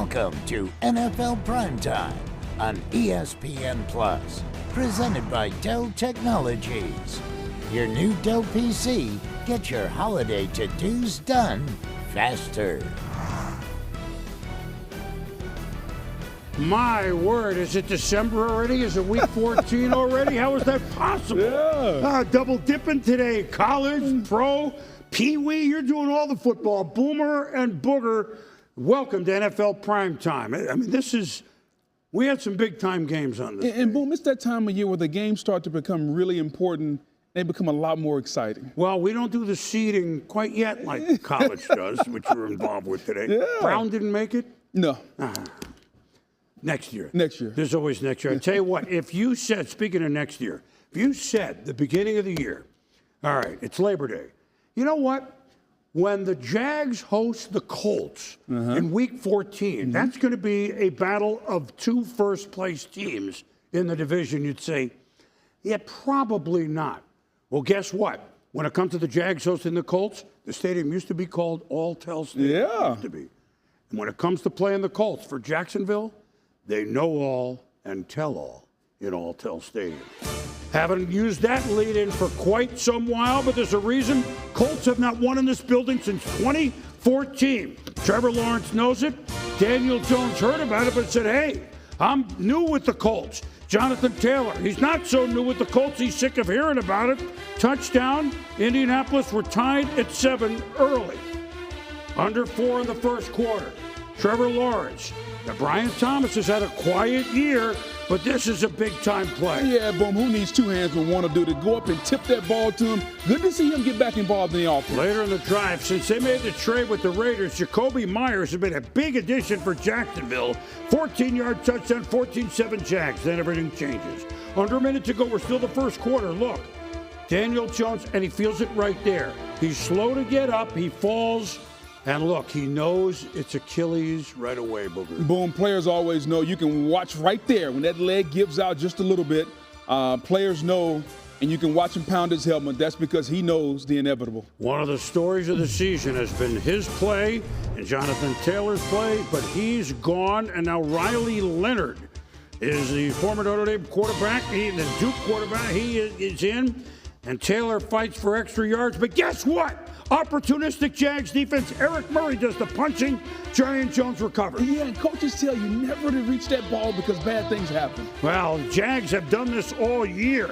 Welcome to NFL Primetime on ESPN Plus, presented by Dell Technologies. Your new Dell PC gets your holiday to-dos done faster. My word, is it December already? Is it week 14 already? How is that possible? Yeah. Double dipping today. College, pro, pee-wee, you're doing all the football. Boomer and Booger, welcome to NFL Primetime. I mean, we had some big-time games on this. And Boom, it's that time of year where the games start to become really important. They become a lot more exciting. Well, we don't do the seeding quite yet like college does, which you're involved with today. Yeah. Brown didn't make it? No. Next year. Next year. There's always next year. I tell you what, if you said, speaking of next year, if you said the beginning of the year, all right, it's Labor Day. You know what? When the Jags host the Colts in week 14, that's going to be a battle of two first-place teams in the division. You'd say, yeah, probably not. Well, guess what? When it comes to the Jags hosting the Colts, the stadium used to be called Alltel Stadium. Yeah. It used to be. And when it comes to playing the Colts for Jacksonville, they know all and tell all in Alltel Stadium. Haven't used that lead-in for quite some while, but there's a reason. Colts have not won in this building since 2014. Trevor Lawrence knows it. Daniel Jones heard about it, but said, hey, I'm new with the Colts. Jonathan Taylor, he's not so new with the Colts. He's sick of hearing about it. Touchdown. Indianapolis were tied at 7 early. Under 4 in the first quarter. Trevor Lawrence. Now, Brian Thomas has had a quiet year, but this is a big-time play. Yeah, Boom, who needs two hands but one to do to go up and tip that ball to him? Good to see him get back involved in the offense. Later in the drive, since they made the trade with the Raiders, Jacoby Myers has been a big addition for Jacksonville. 14-yard touchdown, 14-7 Jags. Then everything changes. Under a minute to go, we're still the first quarter. Look, Daniel Jones, and he feels it right there. He's slow to get up. He falls. And look, he knows it's Achilles right away, Booger. Boom, players always know. You can watch right there when that leg gives out just a little bit. Players know, and you can watch him pound his helmet. That's because he knows the inevitable. One of the stories of the season has been his play and Jonathan Taylor's play, but he's gone. And now Riley Leonard is the former Notre Dame quarterback. The Duke quarterback. He is in, and Taylor fights for extra yards. But guess what? Opportunistic Jags defense. Eric Murray does the punching. Giant Jones recovers. Yeah, and coaches tell you never to reach that ball because bad things happen. Well, Jags have done this all year.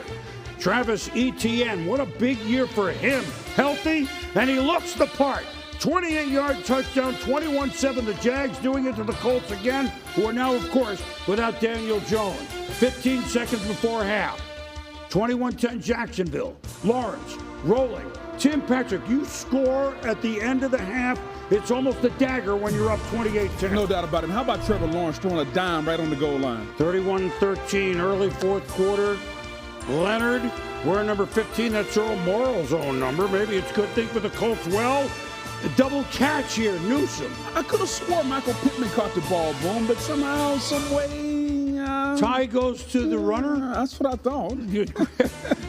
Travis Etienne, what a big year for him. Healthy, and he looks the part. 28-yard touchdown, 21-7. The Jags doing it to the Colts again, who are now, of course, without Daniel Jones. 15 seconds before half. 21-10 Jacksonville. Lawrence rolling. Tim Patrick, you score at the end of the half. It's almost a dagger when you're up 28-10. No doubt about it. How about Trevor Lawrence throwing a dime right on the goal line? 31-13, early fourth quarter. Leonard, wearing number 15. That's Earl Morrall's own number. Maybe it's a good thing for the Colts. Well, a double catch here, Newsome. I could have swore Michael Pittman caught the ball, Boom, but somehow, some way... Tie goes to the runner. That's what I thought.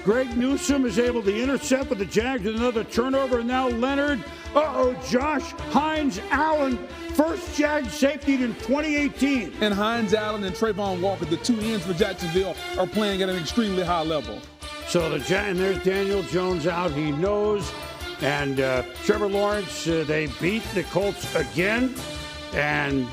Greg Newsome is able to intercept with the Jags with another turnover. And now Leonard. Josh Hines Allen. First Jags safety in 2018. And Hines Allen and Trayvon Walker, the two ends for Jacksonville, are playing at an extremely high level. So and there's Daniel Jones out. He knows. And Trevor Lawrence, they beat the Colts again. And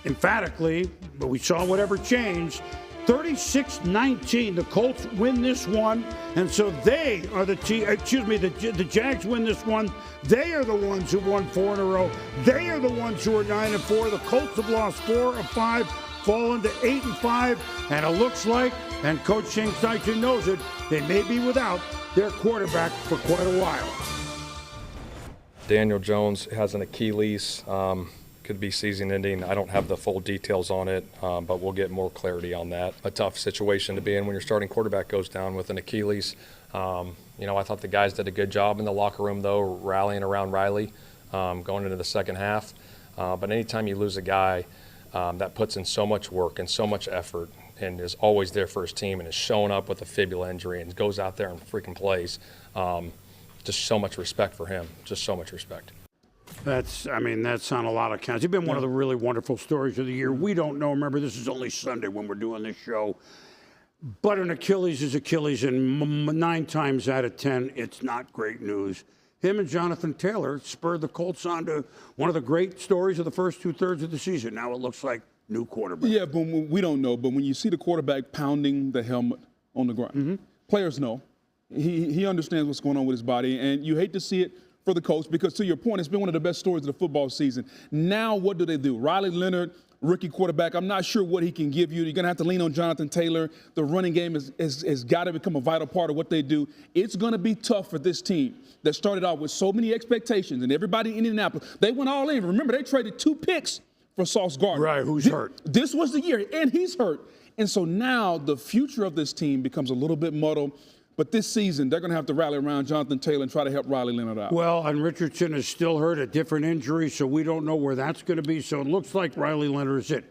emphatically, but we saw whatever changed. 36-19, the Colts win this one, and so they are the team. The Jags win this one. They are the ones who won 4 in a row. They are the ones who are 9-4. The Colts have lost 4 of 5, fallen to 8-5, and it looks like, and Coach Shane Steichen knows it, they may be without their quarterback for quite a while. Daniel Jones has an Achilles. Could be season ending. I don't have the full details on it, but we'll get more clarity on that. A tough situation to be in when your starting quarterback goes down with an Achilles. I thought the guys did a good job in the locker room, though, rallying around Riley going into the second half. But anytime you lose a guy that puts in so much work and so much effort and is always there for his team and is showing up with a fibula injury and goes out there and freaking plays, just so much respect for him. Just so much respect. That's on a lot of counts. It's been one of the really wonderful stories of the year. We don't know. Remember, this is only Sunday when we're doing this show. But an Achilles is Achilles, and 9 times out of 10, it's not great news. Him and Jonathan Taylor spurred the Colts on to one of the great stories of the first 2/3 of the season. Now it looks like new quarterback. Yeah, but we don't know. But when you see the quarterback pounding the helmet on the ground, players know. He understands what's going on with his body, and you hate to see it for the Colts because, to your point, it's been one of the best stories of the football season. Now what do? Riley Leonard, rookie quarterback, I'm not sure what he can give you. You're going to have to lean on Jonathan Taylor. The running game has got to become a vital part of what they do. It's going to be tough for this team that started out with so many expectations, and everybody in Indianapolis, they went all in. Remember, they traded 2 picks for Sauce Gardner. Right, who's hurt. This was the year, and he's hurt. And so now the future of this team becomes a little bit muddled. But this season, they're going to have to rally around Jonathan Taylor and try to help Riley Leonard out. Well, and Richardson is still hurt, a different injury, so we don't know where that's going to be. So it looks like Riley Leonard is it.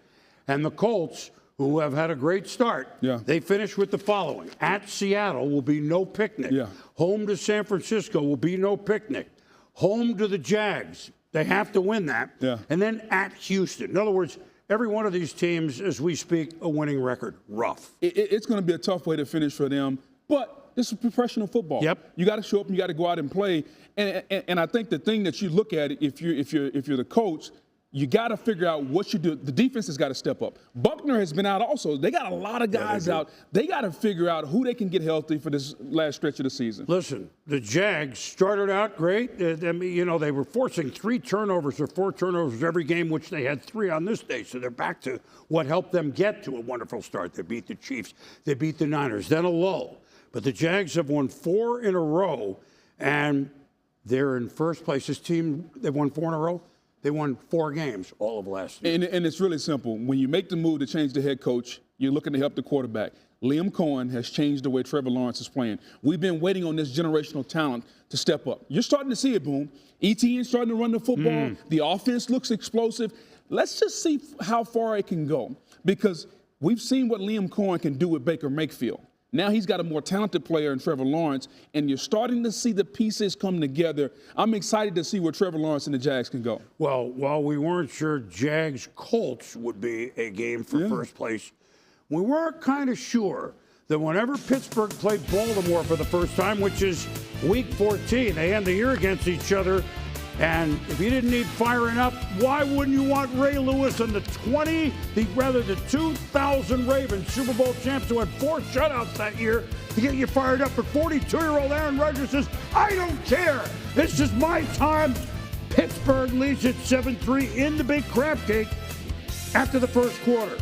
And the Colts, who have had a great start, they finish with the following. At Seattle will be no picnic. Home to San Francisco will be no picnic. Home to the Jags. They have to win that. And then at Houston. In other words, every one of these teams, as we speak, a winning record. Rough. It's going to be a tough way to finish for them. But this is professional football. You got to show up and you got to go out and play. And I think the thing that you look at, if you're the coach, you got to figure out what you do. The defense has got to step up. Buckner has been out also. They got a lot of guys out. They got to figure out who they can get healthy for this last stretch of the season. Listen, the Jags started out great. They were forcing 3 turnovers or 4 turnovers every game, which they had 3 on this day. So they're back to what helped them get to a wonderful start. They beat the Chiefs. They beat the Niners. Then a lull. But the Jags have won 4 in a row, and they're in first place. This team, they've won 4 in a row. They won 4 games all of last year. And it's really simple. When you make the move to change the head coach, you're looking to help the quarterback. Liam Cohen has changed the way Trevor Lawrence is playing. We've been waiting on this generational talent to step up. You're starting to see it, Boone. ETN's starting to run the football. The offense looks explosive. Let's just see how far it can go, because we've seen what Liam Cohen can do with Baker Mayfield. Now he's got a more talented player in Trevor Lawrence, and you're starting to see the pieces come together. I'm excited to see where Trevor Lawrence and the Jags can go. Well, while we weren't sure Jags-Colts would be a game for first place, we were kind of sure that whenever Pittsburgh played Baltimore for the first time, which is Week 14, they end the year against each other. And if you didn't need firing up, why wouldn't you want Ray Lewis and the 2000 Ravens Super Bowl champs who had 4 shutouts that year to get you fired up? But 42-year-old Aaron Rodgers says, I don't care. This is my time. Pittsburgh leads at 7-3 in the big crab cake after the first quarter.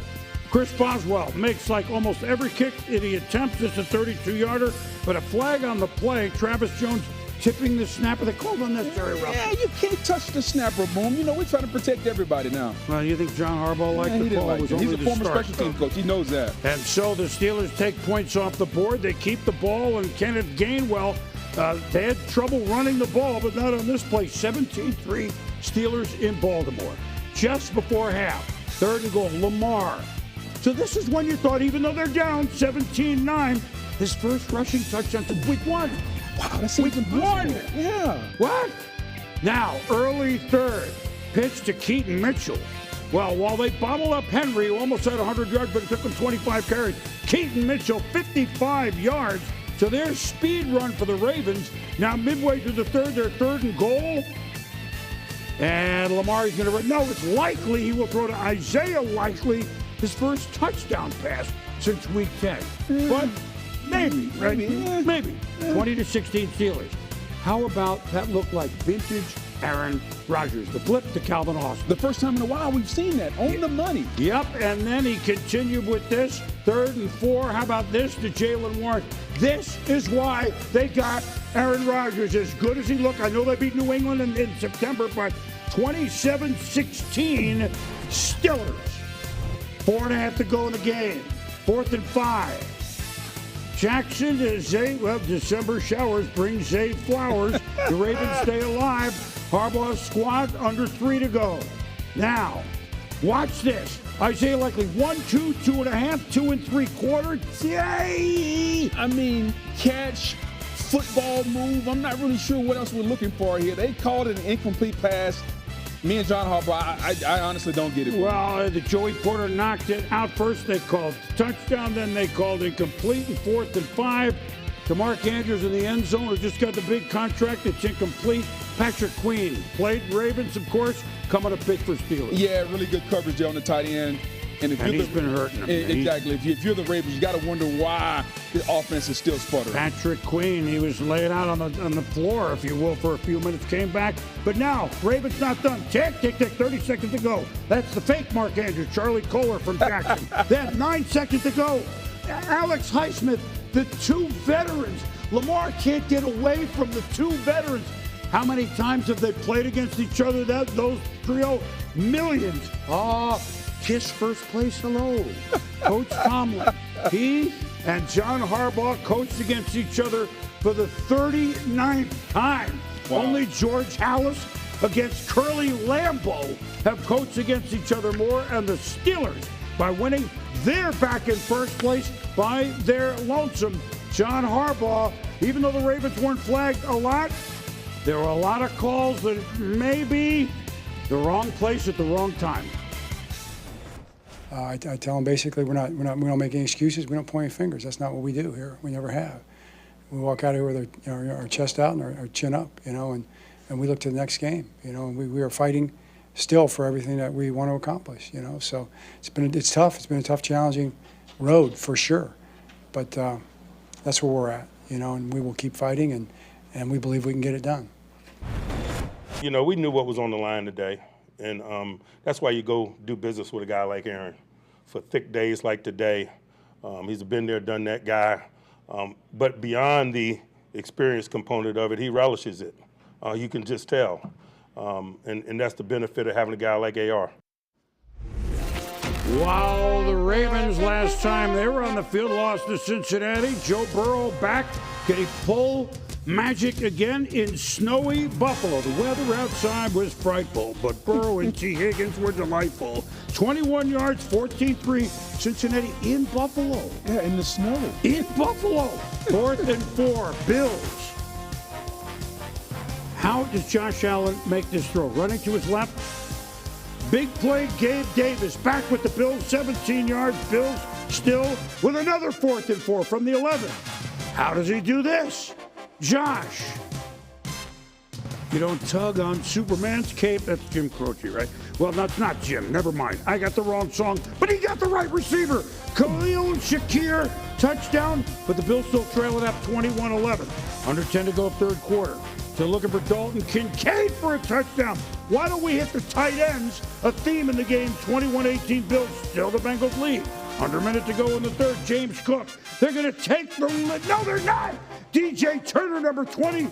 Chris Boswell makes like almost every kick that he attempts. It's a 32-yarder, but a flag on the play. Travis Jones tipping the snapper. They called unnecessary roughness. Yeah, you can't touch the snapper, Boom. You know, we're trying to protect everybody now. Well, you think John Harbaugh liked the call? He's a former special team coach. He knows that. And so the Steelers take points off the board. They keep the ball, and Kenneth Gainwell, they had trouble running the ball, but not on this play. 17-3 Steelers in Baltimore. Just before half, 3rd and goal, Lamar. So this is when you thought, even though they're down 17-9, his first rushing touchdown to Week 1. Wow, that seems impossible. Yeah. What? Now, early 3rd, pitch to Keaton Mitchell. Well, while they bottled up Henry, who almost had 100 yards, but it took him 25 carries, Keaton Mitchell, 55 yards. So there's speed run for the Ravens. Now, midway through the 3rd, they're 3rd and goal. And Lamar's going to run. No, it's likely he will throw to Isaiah Likely, his first touchdown pass since Week 10. But maybe, right? Maybe. 20-16 Steelers. How about that look like vintage Aaron Rodgers? The flip to Calvin Austin. The first time in a while we've seen that. On the money. Yep, and then he continued with this. 3rd and 4. How about this to Jaylen Warren? This is why they got Aaron Rodgers. As good as he looked, I know they beat New England in September, but 27-16 Steelers. 4.5 to go in the game. 4th and 5. Jackson to Zay. Well, December showers bring Zay flowers. The Ravens stay alive. Harbaugh's squad under 3 to go. Now, watch this. Isaiah Likely 1, 2, 2.5, 2 3/4. Yay! I mean, catch, football move. I'm not really sure what else we're looking for here. They called it an incomplete pass. Me and John Harbaugh, I honestly don't get it. Well, the Joey Porter knocked it out first. They called touchdown, then they called incomplete and 4th and 5. To Mark Andrews in the end zone, who just got the big contract. It's incomplete. Patrick Queen played Ravens, of course, coming up big for Steelers. Yeah, really good coverage there on the tight end. And he's been hurting them. Exactly. If you're the Ravens, you got to wonder why the offense is still sputtering. Patrick Queen, he was laying out on the floor, if you will, for a few minutes, came back. But now, Ravens not done. Tick, 30 seconds to go. That's the fake Mark Andrews, Charlie Kohler from Jackson. Then 9 seconds to go. Alex Highsmith, the two veterans. Lamar can't get away from the two veterans. How many times have they played against each other, those trio? Millions. Kiss first place hello. Coach Tomlin. He and John Harbaugh coached against each other for the 39th time. Wow. Only George Halas against Curly Lambeau have coached against each other more, and the Steelers, by winning, they're back in first place by their lonesome. John Harbaugh, even though the Ravens weren't flagged a lot, there were a lot of calls that may be the wrong place at the wrong time. I tell them basically we don't make any excuses. We don't point any fingers. That's not what we do here. We never have. We walk out here with our chest out and our chin up, and we look to the next game, and we are fighting still for everything that we want to accomplish, So it's tough. It's been a tough, challenging road for sure, but that's where we're at, and we will keep fighting, and we believe we can get it done. We knew what was on the line today. And that's why you go do business with a guy like Aaron. For thick days like today, he's been there, done that guy. But beyond the experience component of it, he relishes it. You can just tell. And that's the benefit of having a guy like AR. While the Ravens last time they were on the field lost to Cincinnati, Joe Burrow back. Can he pull magic again in snowy Buffalo? The weather outside was frightful, but Burrow and T. Higgins were delightful. 21 yards, 14-3, Cincinnati in Buffalo. Yeah, in the snow. In Buffalo. 4th and 4, Bills. How does Josh Allen make this throw? Running to his left. Big play, Gabe Davis back with the Bills, 17 yards. Bills still with another 4th and 4 from the 11. How does he do this? Josh. You don't tug on Superman's cape. That's Jim Croce, right? Well, that's not Jim. Never mind. I got the wrong song, but he got the right receiver. Khalil Shakir, touchdown, but the Bills still trailing up 21-11. Under 10 to go, third quarter. They're looking for Dalton Kincaid for a touchdown. Why don't we hit the tight ends? A theme in the game, 21-18 Bills, still the Bengals lead. Under a minute to go in the third, James Cook. They're going to take the lead. No, they're not. DJ Turner, number 20,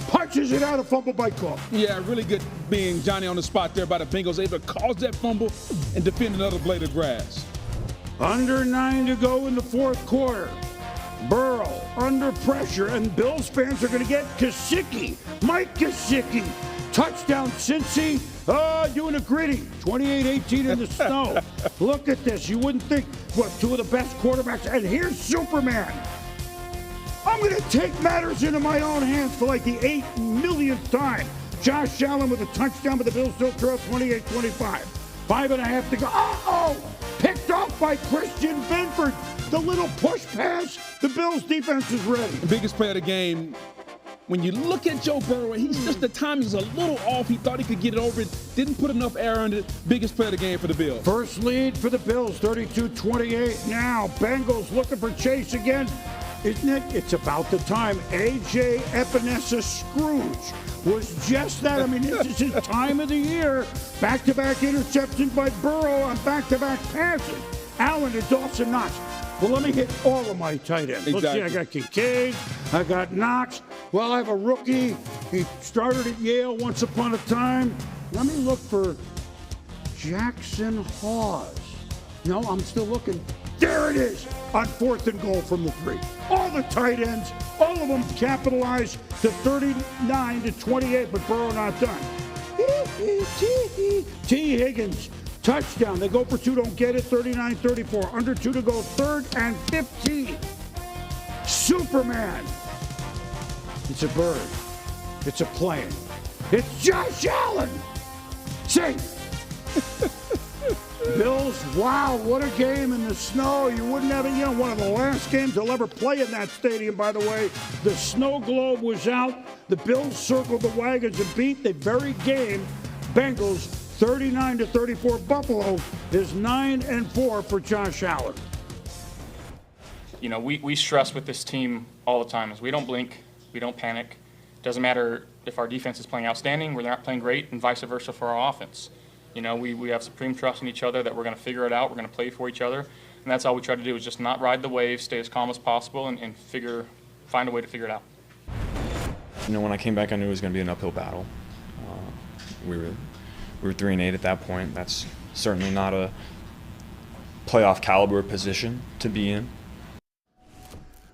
punches it out, a fumble by Cook. Yeah, really good being Johnny on the spot there by the Bengals, able to cause that fumble and defend another blade of grass. Under 9 to go in the fourth quarter. Burrow under pressure, and Bills fans are going to get Gesicki. Mike Gesicki. Touchdown, Cincy. Doing a gritty. 28-18 in the snow. Look at this. You wouldn't think, two of the best quarterbacks. And here's Superman. I'm going to take matters into my own hands for like the 8 millionth time. Josh Allen with a touchdown, but the Bills still trail 28-25. 5.5 to go. Uh-oh! Picked off by Christian Benford. The little push pass. The Bills defense is ready. The biggest play of the game. When you look at Joe Burrow, the timing is a little off. He thought he could get it over it. Didn't put enough air on it. Biggest play of the game for the Bills. First lead for the Bills, 32-28. Now, Bengals looking for Chase again. Isn't it? It's about the time. A.J. Epinesa Scrooge was just that. I mean, this is his time of the year. Back-to-back interceptions by Burrow on back-to-back passes. Allen and Dawson Knox. Well, let me hit all of my tight ends. Exactly. Let's see, I got Kincaid, I got Knox. Well, I have a rookie. He started at Yale once upon a time. Let me look for Jackson Hawes. No, I'm still looking. There it is on 4th and goal from the 3. All the tight ends, all of them capitalized to 39-28, but Burrow not done. T. Higgins. Touchdown. They go for 2, don't get it. 39-34. Under 2 to go. 3rd and 15. Superman. It's a bird. It's a plane. It's Josh Allen. Safe. Bills, wow, what a game in the snow. You wouldn't have it, one of the last games they'll ever play in that stadium, by the way. The snow globe was out. The Bills circled the wagons and beat the very game. Bengals 39-34. Buffalo is 9-4 for Josh Allen. We stress with this team all the time is we don't blink, we don't panic. Doesn't matter if our defense is playing outstanding, we're not playing great, and vice versa for our offense. We have supreme trust in each other that we're going to figure it out. We're going to play for each other. And that's all we try to do is just not ride the wave, stay as calm as possible, and find a way to figure it out. When I came back, I knew it was going to be an uphill battle. We were 3-8 at that point. That's certainly not a playoff caliber position to be in.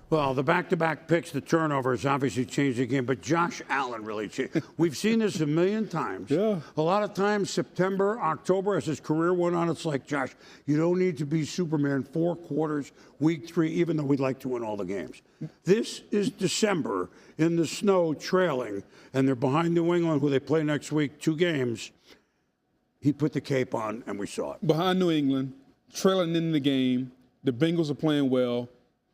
Well, the back-to-back picks, the turnovers obviously changed the game, but Josh Allen really changed. We've seen this a million times. Yeah. A lot of times, September, October, as his career went on, it's like, Josh, you don't need to be Superman 4 quarters, week 3, even though we'd like to win all the games. This is December in the snow trailing, and they're behind New England, who they play next week, 2 games. He put the cape on, and we saw it. Behind New England, trailing in the game, the Bengals are playing well.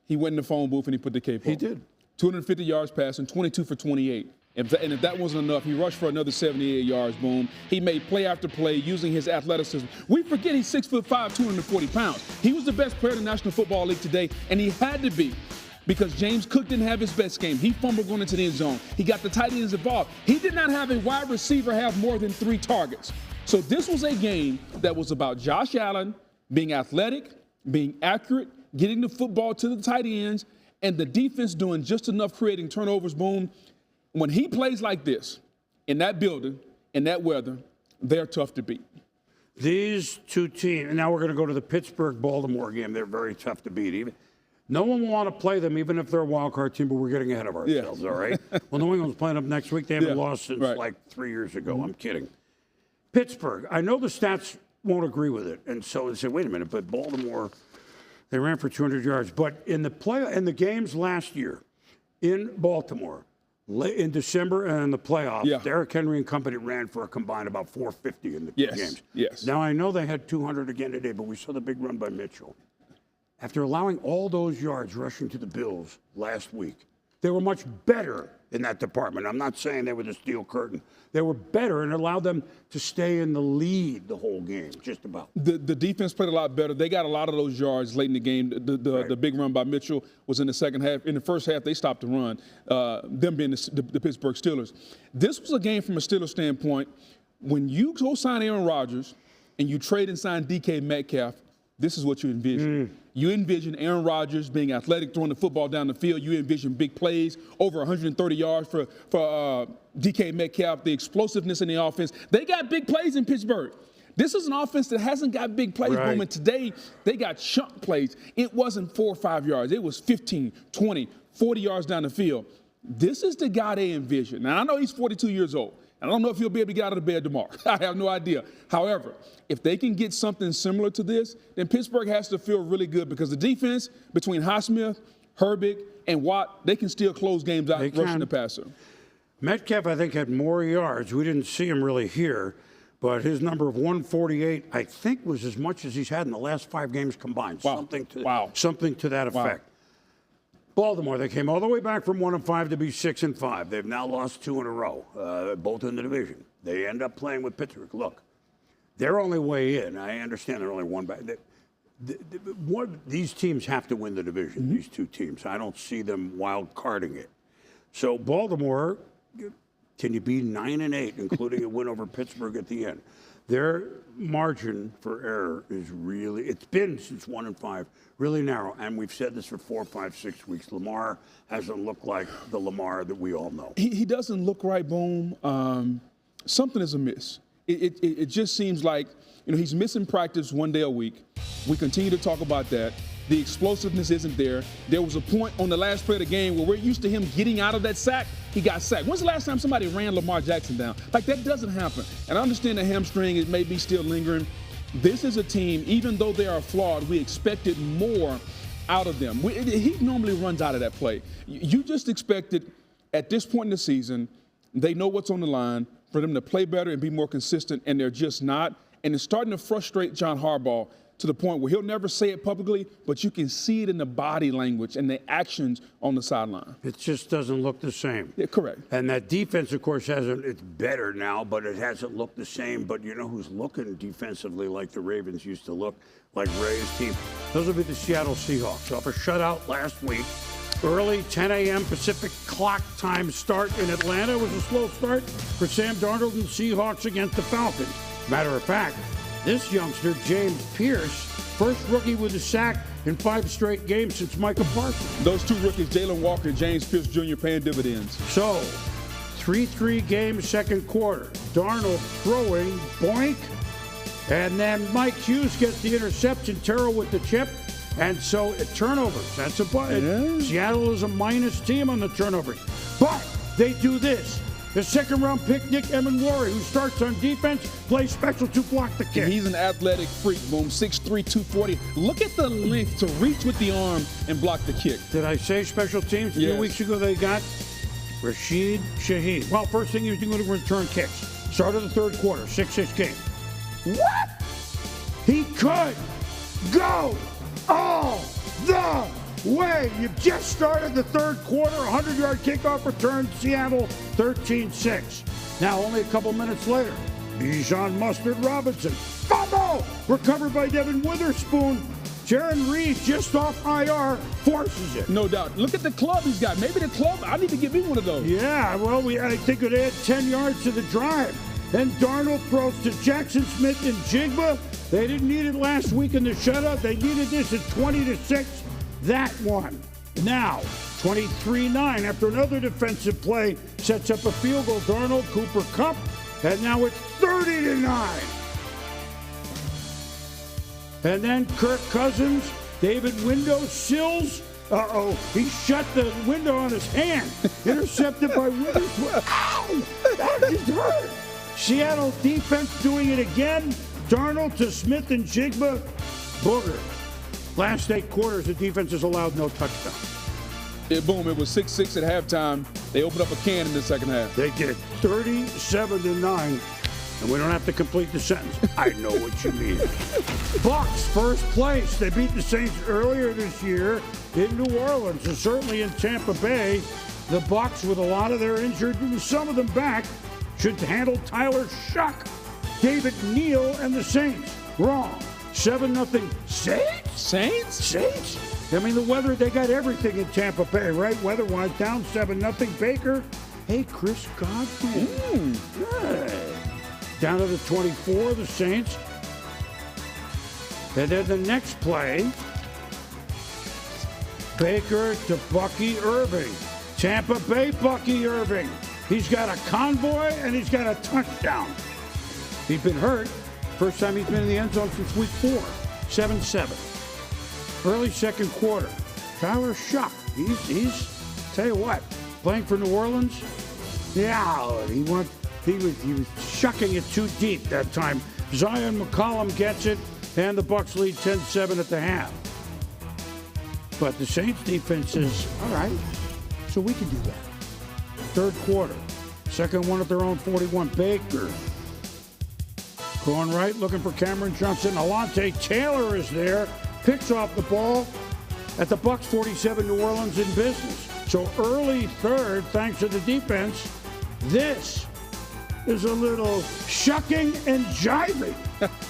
He went in the phone booth and he put the cape on. He did. 250 yards passing, 22 for 28. And if that wasn't enough, he rushed for another 78 yards, boom. He made play after play using his athleticism. We forget he's 6'5", 240 pounds. He was the best player in the National Football League today, and he had to be because James Cook didn't have his best game. He fumbled going into the end zone. He got the tight ends involved. He did not have a wide receiver have more than 3 targets. So this was a game that was about Josh Allen being athletic, being accurate, getting the football to the tight ends, and the defense doing just enough creating turnovers, boom. When he plays like this, in that building, in that weather, they're tough to beat. These 2 teams, and now we're going to go to the Pittsburgh-Baltimore game. They're very tough to beat. No one will want to play them, even if they're a wild card team, but we're getting ahead of ourselves, all right? Well, New England's playing them next week. They haven't lost since like 3 years ago. I'm kidding. Pittsburgh, I know the stats won't agree with it, and so they say, wait a minute, but Baltimore, they ran for 200 yards. But in the games last year in Baltimore, in December and in the playoffs, Derrick Henry and company ran for a combined about 450 in the games. Yes. Now, I know they had 200 again today, but we saw the big run by Mitchell. After allowing all those yards rushing to the Bills last week, they were much better in that department. I'm not saying they were the steel curtain. They were better and allowed them to stay in the lead the whole game, just about. The defense played a lot better. They got a lot of those yards late in the game. The big run by Mitchell was in the second half. In the first half, they stopped the run, them being the Pittsburgh Steelers. This was a game from a Steelers standpoint. When you go sign Aaron Rodgers and you trade and sign DK Metcalf, this is what you envision. You envision Aaron Rodgers being athletic, throwing the football down the field. You envision big plays, over 130 yards for DK Metcalf, the explosiveness in the offense. They got big plays in Pittsburgh. This is an offense that hasn't got big plays, boom, and today they got chunk plays. It wasn't 4 or 5 yards. It was 15, 20, 40 yards down the field. This is the guy they envision. Now, I know he's 42 years old. I don't know if he'll be able to get out of the bed tomorrow. I have no idea. However, if they can get something similar to this, then Pittsburgh has to feel really good because the defense between Highsmith, Herbig, and Watt, they can still close games out rushing the passer. Metcalf, I think, had more yards. We didn't see him really here, but his number of 148, I think, was as much as he's had in the last 5 games combined. Wow. Something to that effect. Wow. Baltimore, they came all the way back from 1-5 to be 6-5. They've now lost 2 in a row, both in the division. They end up playing with Pittsburgh. Look, their only way in, I understand they're only one back. These teams have to win the division, these 2 teams. I don't see them wild carding it. So Baltimore, can you be 9-8, including a win over Pittsburgh at the end? Their margin for error is really, it's been since 1-5, really narrow. And we've said this for 4, 5, 6 weeks. Lamar hasn't looked like the Lamar that we all know. He doesn't look right, boom. Something is amiss. It just seems like, he's missing practice 1 day a week. We continue to talk about that. The explosiveness isn't there. There was a point on the last play of the game where we're used to him getting out of that sack. He got sacked. When's the last time somebody ran Lamar Jackson down? Like, that doesn't happen. And I understand the hamstring is maybe still lingering. This is a team, even though they are flawed, we expected more out of them. He normally runs out of that play. You just expected, at this point in the season, they know what's on the line. for them to play better and be more consistent, and they're just not. And it's starting to frustrate John Harbaugh to the point where he'll never say it publicly, but you can see it in the body language and the actions on the sideline. It just doesn't look the same. Yeah, correct. And that defense, of course, it's better now, but it hasn't looked the same. But you know who's looking defensively like the Ravens used to look, like Ray's team? Those will be the Seattle Seahawks. Off a shutout last week. Early 10 a.m. Pacific clock time start in Atlanta. It was a slow start for Sam Darnold and Seahawks against the Falcons. Matter of fact, this youngster, James Pierce, first rookie with a sack in 5 straight games since Micah Parsons. Those two rookies, Jalen Walker and James Pierce Jr., paying dividends. So, 3-3 game second quarter. Darnold throwing, boink. And then Mike Hughes gets the interception, Terrell with the chip. And so, turnovers. That's a button. Yeah. Seattle is a minus team on the turnovers. But they do this. The second-round pick, Nick Emenwari, who starts on defense, plays special to block the kick. He's an athletic freak, Boom. 6'3", 240. Look at the length to reach with the arm and block the kick. Did I say special teams? Yes. 2 weeks ago they got Rashid Shaheed. Well, first thing you're doing to return kicks. Start of the third quarter, 6-6 game. What? He could go all the way. You just started the third quarter, 100-yard kickoff return, Seattle 13-6. Now only a couple minutes later, Bijan Mustard Robinson, fumble, recovered by Devin Witherspoon. Jaron Reed just off IR forces it. No doubt. Look at the club he's got. Maybe the club, I need to give me one of those. Yeah, well, I think it add 10 yards to the drive. Then Darnold throws to Jackson Smith and Jigba. They didn't need it last week in the shutout. They needed this at 20-6. That one. Now, 23-9 after another defensive play sets up a field goal. Darnold, Cooper Kupp, and now it's 30-9. And then Kirk Cousins, David Window Sills. He shut the window on his hand. Intercepted by Witherspoon. Ow! That just hurt. Seattle defense doing it again. Darnold to Smith and Jigba. Booger. Last 8 quarters, the defense has allowed no touchdown. Yeah, Boom, it was 6-6 at halftime. They opened up a can in the second half. They did 37-9, and we don't have to complete the sentence. I know what you mean. Bucs, first place. They beat the Saints earlier this year in New Orleans, and certainly in Tampa Bay. The Bucs, with a lot of their injured and some of them back, should handle Tyler Shuck, David Neal, and the Saints. Wrong. 7-0 Saints? Saints? I mean, the weather, they got everything in Tampa Bay, right? Weather-wise, down 7-0 Baker. Hey, Chris Godwin. Good. Down to the 24, the Saints. And then the next play, Baker to Bucky Irving. Tampa Bay Bucky Irving. He's got a convoy and he's got a touchdown. He's been hurt. First time he's been in the end zone since week 4. 7-7. Early second quarter. Tyler Shuck. He's tell you what, playing for New Orleans. Yeah, he was shucking it too deep that time. Zion McCollum gets it, and the Bucs lead 10-7 at the half. But the Saints defense is all right, so we can do that. Third quarter. Second one at their own 41. Baker. Going right, looking for Cameron Johnson. Alontae Taylor is there. Picks off the ball at the Bucs 47, New Orleans in business. So early third, thanks to the defense. This is a little shucking and jiving.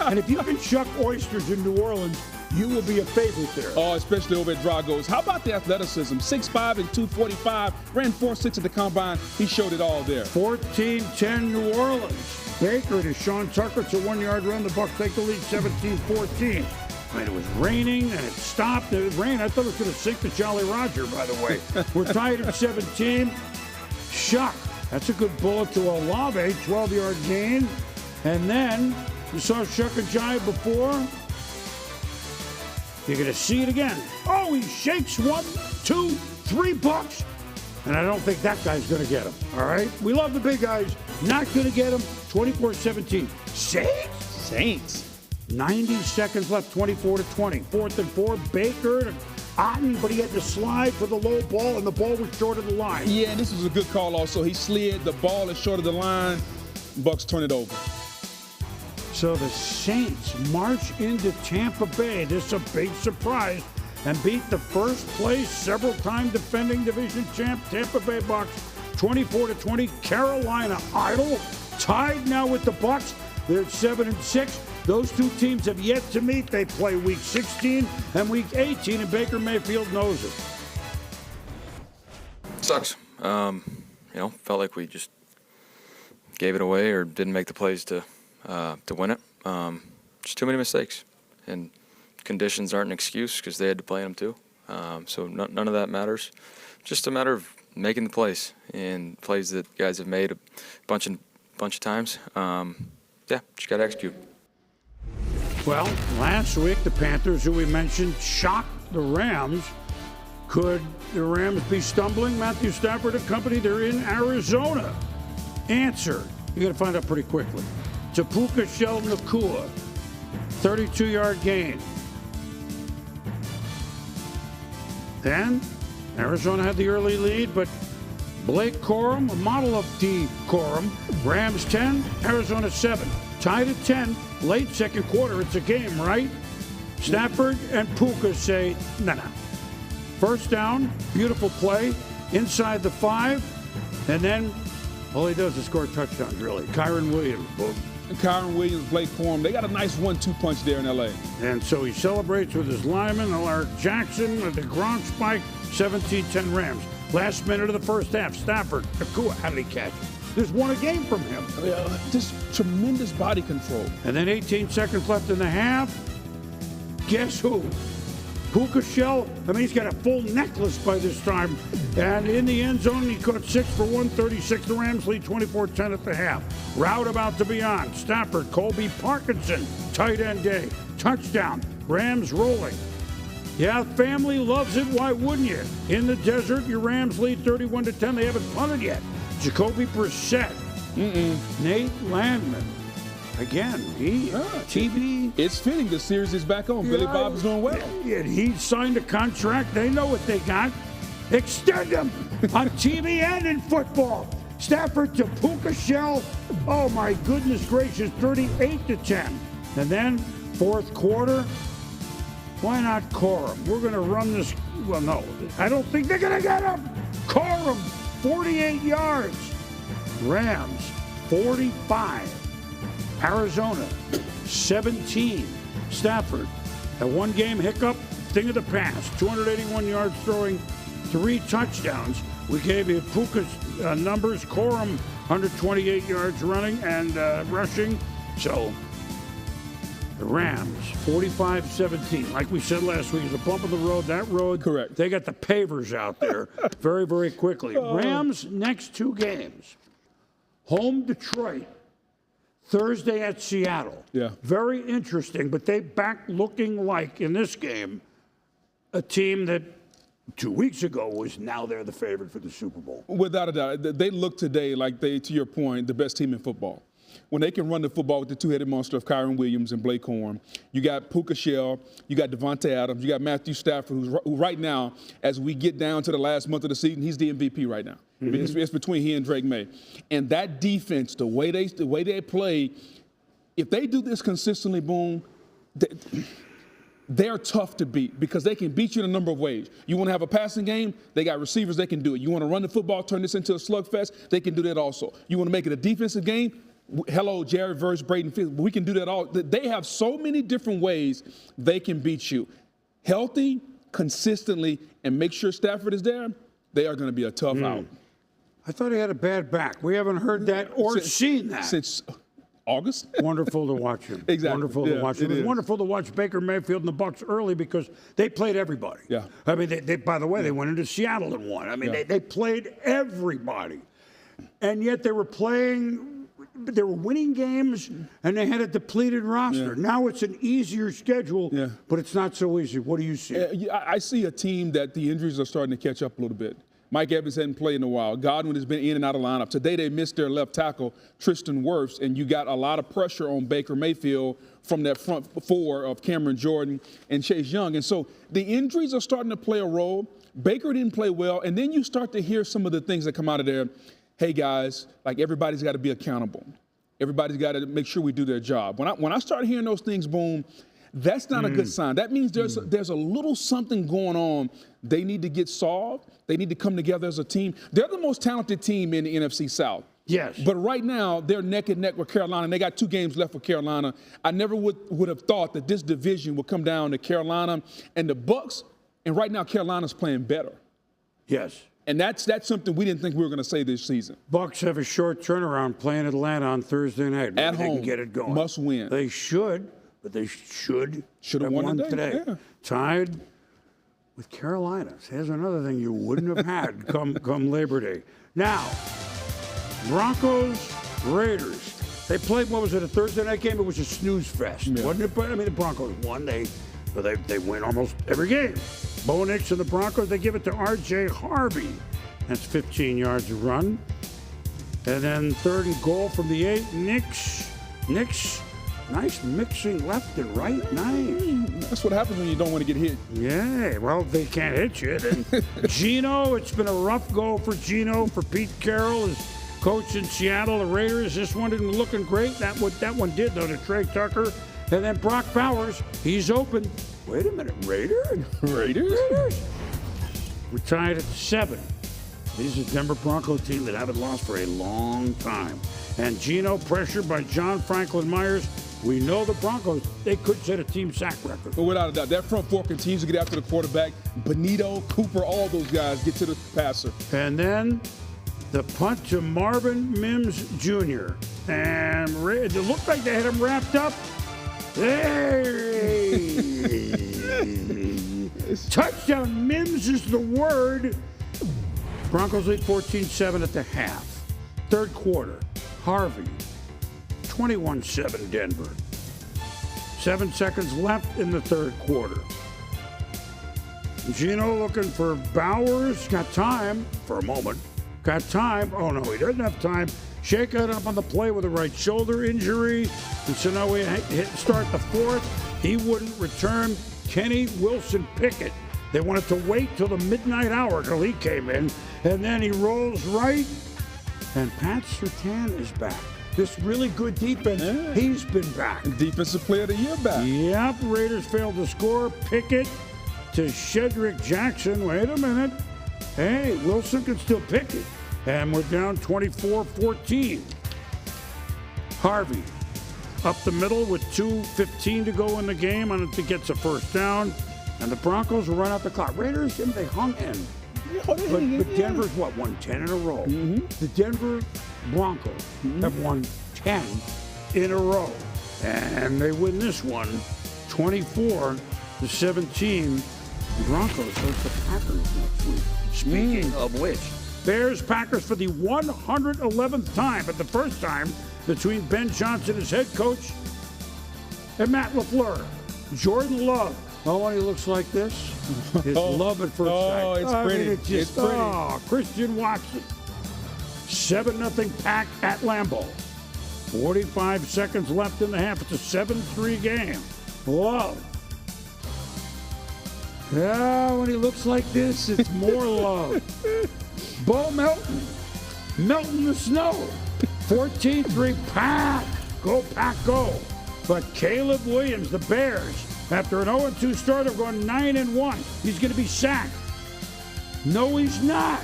And if you can shuck oysters in New Orleans, you will be a favorite there. Oh, especially over at Drago's. How about the athleticism? 6'5" and 245. Ran 4.6 at the combine. He showed it all there. 14-10 New Orleans. Baker to Sean Tucker. It's a 1-yard run. The Bucs take the lead 17-14. I mean, it was raining and it stopped. It rained. I thought it was going to sink the Jolly Roger, by the way. We're tied at 17. Shuck. That's a good bullet to Olave. 12-yard gain. And then you saw Shuck and Jive before. You're going to see it again. Oh, he shakes 1, 2, 3 bucks. And I don't think that guy's going to get him. All right? We love the big guys. Not going to get him. 24-17. Saints? 90 seconds left. 24-20. 4th and 4. Baker to Otten, but he had to slide for the low ball, and the ball was short of the line. Yeah, and this was a good call also. He slid. The ball is short of the line. Bucks turn it over. So the Saints march into Tampa Bay. This is a big surprise. And beat the first place, several-time defending division champ Tampa Bay Bucks 24-20. Carolina Idol tied now with the Bucks. They're at 7-6. Those two teams have yet to meet. They play Week 16 and Week 18, and Baker Mayfield knows it. Sucks. Felt like we just gave it away or didn't make the plays to win it. Just too many mistakes, and conditions aren't an excuse because they had to play them too. So none of that matters. Just a matter of making the plays, and plays that guys have made a bunch of times. Just got to execute. Well, last week the Panthers, who we mentioned, shocked the Rams. Could the Rams be stumbling? Matthew Stafford and company, they're in Arizona. Answer, you got to find out pretty quickly. Tapuka Shell Nakua, 32-yard gain. Then Arizona had the early lead, but Blake Corum, a model of D. Corum, Rams 10, Arizona 7. Tied at 10, late second quarter. It's a game, right? Stafford and Puka say, no. First down, beautiful play, inside the 5, and then all he does is score touchdowns, really. Kyren Williams, boom. Kyren Williams, Blake Corum, they got a nice 1-2 punch there in L.A. And so he celebrates with his lineman, Alaric Jackson, the Gronk spike, 17-10 Rams. Last minute of the first half, Stafford, Nakua, how did he catch it? There's one a game from him. Just tremendous body control. And then 18 seconds left in the half. Guess who? Puka Shell, he's got a full necklace by this time. And in the end zone, he caught 6 for 136. The Rams lead 24-10 at the half. Route about to be on. Stafford, Colby Parkinson, tight end day. Touchdown. Rams rolling. Yeah, family loves it. Why wouldn't you? In the desert, your Rams lead 31-10. They haven't punted yet. Jacoby Brissett. Nate Landman. Again, TV. It's fitting. The series is back on. Billy Bob is doing well. And he signed a contract. They know what they got. Extend him on TV and in football. Stafford to Puka Shell. Oh, my goodness gracious, 38-10. And then, fourth quarter, why not Corum? We're going to run this. Well, no, I don't think they're going to get him. Corum, 48 yards. Rams, 45. Arizona, 17. Stafford, a one-game hiccup, thing of the past. 281 yards throwing, 3 touchdowns. We gave you Puka's numbers. Corum, 128 yards running and rushing. So the Rams, 45-17. Like we said last week, it's a bump in the road. That road, correct. They got the pavers out there very, very quickly. Rams, next 2 games. Home Detroit. Thursday at Seattle. Yeah. Very interesting, but they back looking like, in this game, a team that 2 weeks ago was now they're the favorite for the Super Bowl. Without a doubt. They look today like they, to your point, the best team in football. When they can run the football with the two-headed monster of Kyren Williams and Blake Corum, you got Puka Shell, you got Devontae Adams, you got Matthew Stafford, who right now, as we get down to the last month of the season, he's the MVP right now. It's between he and Drake May. And that defense, the way they play, if they do this consistently, boom, they're tough to beat because they can beat you in a number of ways. You want to have a passing game, they got receivers that can do it. You want to run the football, turn this into a slugfest, they can do that also. You want to make it a defensive game, hello, Jared Verse, Braden Fields, we can do that all. They have so many different ways they can beat you. Healthy, consistently, and make sure Stafford is there, they are going to be a tough out. I thought he had a bad back. We haven't heard that or seen that. Since August. Wonderful to watch him. Exactly. Wonderful to watch him. It was wonderful to watch Baker Mayfield and the Bucs early because they played everybody. Yeah. I mean, they by the way, they went into Seattle and won. I mean, they played everybody. And yet they were winning games, and they had a depleted roster. Yeah. Now it's an easier schedule, but it's not so easy. What do you see? I see a team that the injuries are starting to catch up a little bit. Mike Evans hadn't played in a while. Godwin has been in and out of lineup. Today they missed their left tackle, Tristan Wirfs, and you got a lot of pressure on Baker Mayfield from that front four of Cameron Jordan and Chase Young. And so the injuries are starting to play a role. Baker didn't play well, and then you start to hear some of the things that come out of there. Hey, guys, like everybody's got to be accountable. Everybody's got to make sure we do their job. When I start hearing those things boom, that's not a good sign. That means there's a little something going on. They need to get solved. They need to come together as a team. They're the most talented team in the NFC South. Yes. But right now, they're neck and neck with Carolina, and they got 2 games left for Carolina. I never would have thought that this division would come down to Carolina and the Bucs, and right now Carolina's playing better. Yes. And that's something we didn't think we were going to say this season. Bucs have a short turnaround playing Atlanta on Thursday night. At They home, can get it going. must win. They should, but they should Should've have won today. Yeah. Tied with Carolina. Here's another thing you wouldn't have had come Labor Day. Now, Broncos, Raiders. They played, what was it, a Thursday night game? It was a snooze fest, wasn't it? But I mean, the Broncos won. They win almost every game. Bo Nix and the Broncos, they give it to R.J. Harvey. That's 15 yards of run. And then 3rd and goal from the 8. Nix, nice mixing left and right. Nice. That's what happens when you don't want to get hit. Yeah, well, they can't hit you. And Geno, it's been a rough go for Geno, for Pete Carroll, his coach in Seattle. The Raiders, this one didn't looking great. That one did, though, to Trey Tucker. And then Brock Bowers, he's open. Wait a minute, Raiders? We're tied at 7. This is a Denver Bronco team that haven't lost for a long time. And Geno, pressured by John Franklin Myers. We know the Broncos, they could set a team sack record. But without a doubt, that front 4 continues to get after the quarterback. Benito, Cooper, all those guys get to the passer. And then the punt to Marvin Mims Jr. And it looked like they had him wrapped up. Hey! Touchdown. Mims is the word. Broncos lead 14-7 at the half. 3rd quarter. Harvey. 21-7 Denver. 7 seconds left in the 3rd quarter. Geno looking for Bowers. Got time for a moment. Got time. Oh, no, he doesn't have time. Shake it up on the play with a right shoulder injury. And so now we start the 4th. He wouldn't return. Kenny Wilson Pickett. They wanted to wait till the midnight hour till he came in. And then he rolls right. And Pat Surtain is back. This really good defense, he's been back. Defensive player of the year back. Yep, Raiders failed to score. Pickett to Shedrick Jackson. Wait a minute. Hey, Wilson can still pick it. And we're down 24-14. Harvey up the middle with 2:15 to go in the game. I don't think gets a first down. And the Broncos will run out the clock. Raiders, they hung in. But Denver's, won 10 in a row. The Denver Broncos have won 10 in a row. And they win this one 24-17. The Broncos host the Packers next week. Speaking of which, Bears-Packers for the 111th time, but the first time between Ben Johnson, his head coach, and Matt LaFleur. Jordan Love. Oh, when he looks like this, his love at first sight. Oh, it's pretty. It's pretty. Christian Watson. 7-0 Pack at Lambeau. 45 seconds left in the half. It's a 7-3 game. Love. Yeah, when he looks like this, it's more love. Bo Melton. Melton the Snow. 14-3 Pack. Go, Pack, go. But Caleb Williams, the Bears, after an 0-2 start, are going 9-1. He's going to be sacked. No, he's not.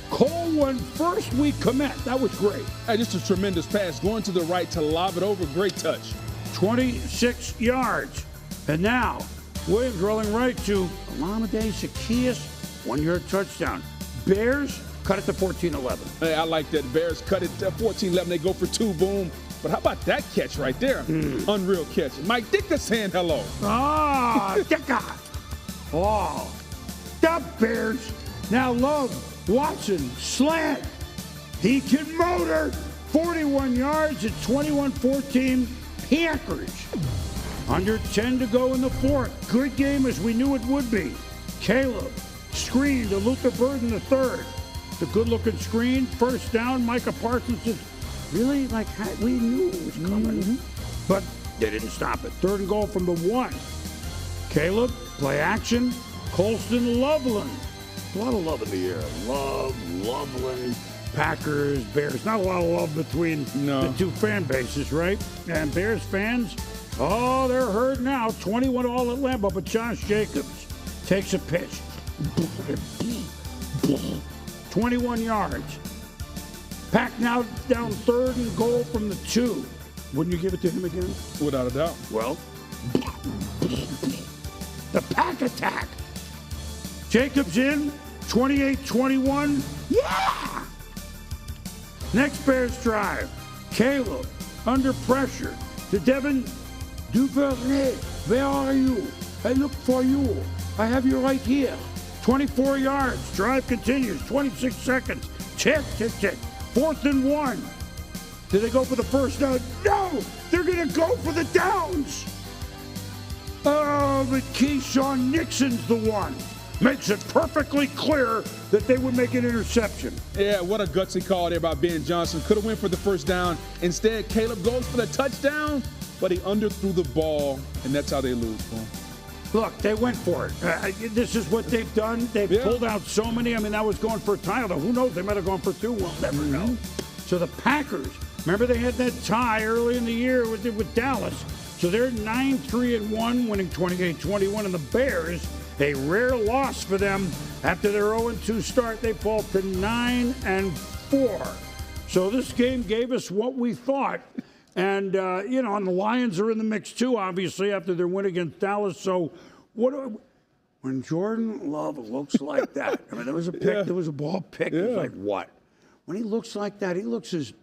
Cole won first week commit. That was great. Just a tremendous pass. Going to the right to lob it over. Great touch. 26 yards. And now, Williams rolling right to Olamide Zaccheaus. 1-yard touchdown. Bears cut it to 14-11. Hey, I like that. Bears cut it to 14-11. They go for 2. Boom. But how about that catch right there? Unreal catch. Mike Ditka saying hello. Ditka. Oh, the Bears. Now Love, Watson, slant. He can motor. 41 yards at 21-14 Packers. Under 10 to go in the 4th. Good game as we knew it would be. Caleb, screen to Luther Burden the 3rd. The good-looking screen. First down, Micah Parsons just really, we knew it was coming. But they didn't stop it. 3rd and goal from the 1. Caleb, play action. Colston Loveland. A lot of love in the air. Loveland. Packers, Bears. Not a lot of love between the two fan bases, right? And Bears fans, oh, they're hurt now. 21 all at Lambeau, but Josh Jacobs takes a pitch. 21 yards. Pack now down 3rd and goal from the 2. Wouldn't you give it to him again? Without a doubt. Well, the Pack attack. Jacobs in, 28-21. Yeah! Next Bears drive. Caleb under pressure to Devin Duvernay. Where are you? I look for you. I have you right here. 24 yards. Drive continues. 26 seconds. Tick, tick, tick. 4th and 1. Do they go for the first down? No! They're going to go for the downs. Oh, but Keyshawn Nixon's the one. Makes it perfectly clear that they would make an interception. Yeah, what a gutsy call there by Ben Johnson. Could have went for the first down. Instead, Caleb goes for the touchdown, but he underthrew the ball, and that's how they lose. Look, they went for it. This is what they've done. They've pulled out so many. I mean, that was going for a tie. Who knows? They might have gone for 2. We'll never know. So the Packers, remember they had that tie early in the year with Dallas. So they're 9-3-1, winning 28-21. And the Bears, a rare loss for them after their 0-2 start. They fall to 9-4. So this game gave us what we thought. And, and the Lions are in the mix, too, obviously, after their win against Dallas. So when Jordan Love looks like that, I mean, there was a pick, there was a ball pick. It was like, what? When he looks like that, he looks as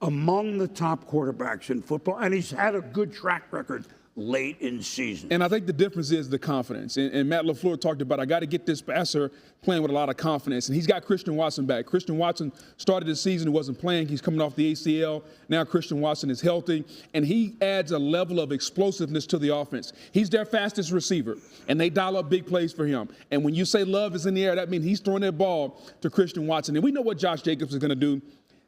among the top quarterbacks in football. And he's had a good track record late in season. And I think the difference is the confidence. And Matt LaFleur talked about, I got to get this passer playing with a lot of confidence. And he's got Christian Watson back. Christian Watson started the season, he wasn't playing. He's coming off the ACL. Now Christian Watson is healthy. And he adds a level of explosiveness to the offense. He's their fastest receiver. And they dial up big plays for him. And when you say Love is in the air, that means he's throwing that ball to Christian Watson. And we know what Josh Jacobs is going to do.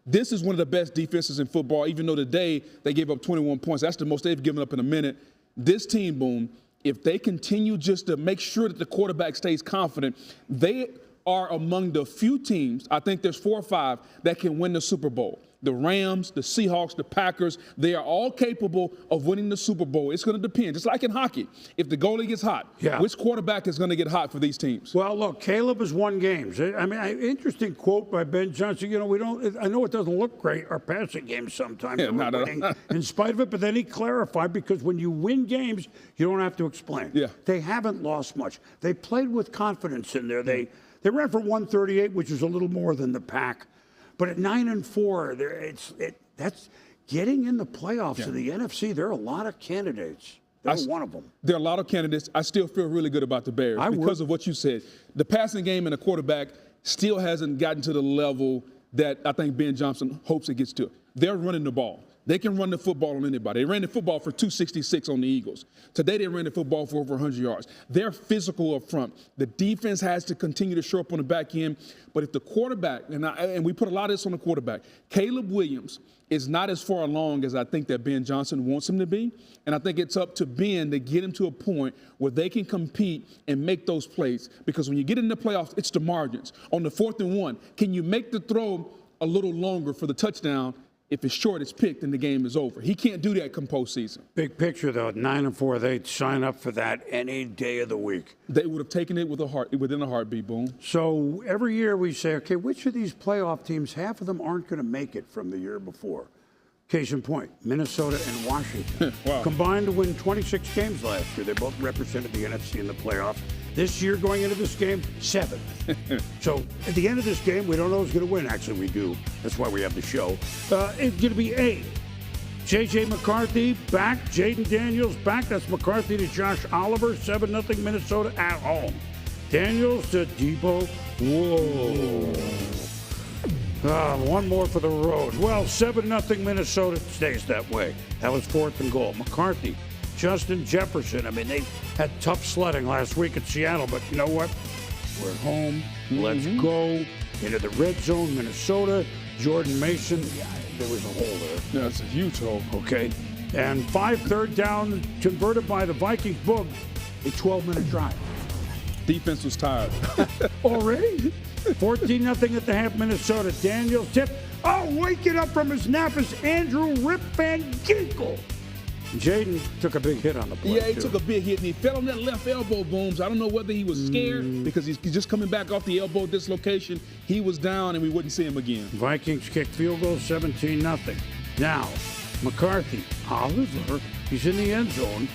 This is one of the best defenses in football, even though today they gave up 21 points. That's the most they've given up in a minute. This team, Boone, if they continue just to make sure that the quarterback stays confident, they are among the few teams, I think there's 4 or 5, that can win the Super Bowl. The Rams, the Seahawks, the Packers, they are all capable of winning the Super Bowl. It's going to depend, just like in hockey. If the goalie gets hot, which quarterback is going to get hot for these teams? Well, look, Caleb has won games. I mean, interesting quote by Ben Johnson. You know, I know it doesn't look great, our passing games sometimes, in spite of it, but then he clarified, because when you win games, you don't have to explain. They haven't lost much. They played with confidence in there. They ran for 138, which is a little more than the Pack. But at 9-4, that's getting in the playoffs of the NFC. There are a lot of candidates. They're one of them. There are a lot of candidates. I still feel really good about the Bears because of what you said. The passing game and the quarterback still hasn't gotten to the level that I think Ben Johnson hopes it gets to. They're running the ball. They can run the football on anybody. They ran the football for 266 on the Eagles. Today they ran the football for over 100 yards. They're physical up front. The defense has to continue to show up on the back end. But if the quarterback, and we put a lot of this on the quarterback, Caleb Williams is not as far along as I think that Ben Johnson wants him to be. And I think it's up to Ben to get him to a point where they can compete and make those plays. Because when you get in the playoffs, it's the margins. On the 4th and 1, can you make the throw a little longer for the touchdown? If it's short, it's picked, and the game is over. He can't do that come postseason. Big picture, though, at 9-4, they'd sign up for that any day of the week. They would have taken it within a heartbeat, Boone. So every year we say, okay, which of these playoff teams, half of them aren't going to make it from the year before? Case in point, Minnesota and Washington. Combined to win 26 games last year. They both represented the NFC in the playoffs. This year, going into this game, 7. So at the end of this game, we don't know who's going to win. Actually, we do. That's why we have the show. It's going to be 8. J.J. McCarthy back. Jaden Daniels back. That's McCarthy to Josh Oliver. 7-0 Minnesota at home. Daniels to Debo. Whoa. One more for the road. Well, 7-0 Minnesota stays that way. That was 4th and goal. McCarthy. Justin Jefferson. I mean, they had tough sledding last week at Seattle, but you know what? We're at home. Let's go into the red zone, Minnesota. Jordan Mason. Yeah, there was a hole there. That's a huge hole. Okay. And 5 third down converted by the Vikings. Boom. A 12-minute drive. Defense was tired. Already? 14-0 at the half, Minnesota. Daniels tip. Oh, waking up from his nap is Andrew Rip Van Ginkel. Jaden took a big hit on the play. Yeah, he took a big hit, and he fell on that left elbow, Booms. I don't know whether he was scared because he's just coming back off the elbow dislocation. He was down, and we wouldn't see him again. Vikings kick field goal, 17-0. Now, McCarthy, Oliver, he's in the end zone,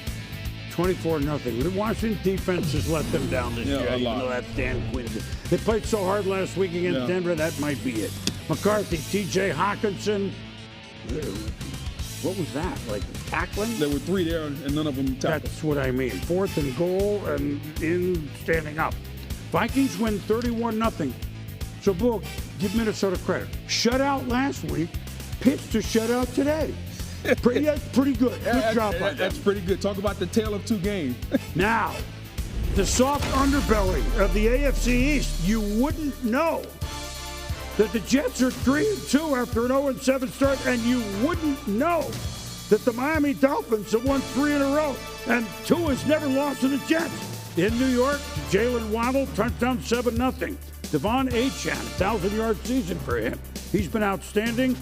24-0. The Washington defense has let them down this year. A Even lot. though that's Dan Quinn. They played so hard last week against Denver, that might be it. McCarthy, T.J. Hawkinson. What was that? Like tackling? There were 3 there, and none of them tackled. That's what I mean. 4th and goal and in standing up. Vikings win 31-0. So, Bill, give Minnesota credit. Shutout last week, pitched a shutout today. Pretty good. Good job by them. That's pretty good. Talk about the tale of 2 games. Now, the soft underbelly of the AFC East, you wouldn't know that the Jets are 3-2 after an 0-7 start, and you wouldn't know that the Miami Dolphins have won 3 in a row, and Tua has never lost to the Jets. In New York, Jalen Waddle, touchdown 7-0. Devon Achane, 1,000-yard season for him. He's been outstanding,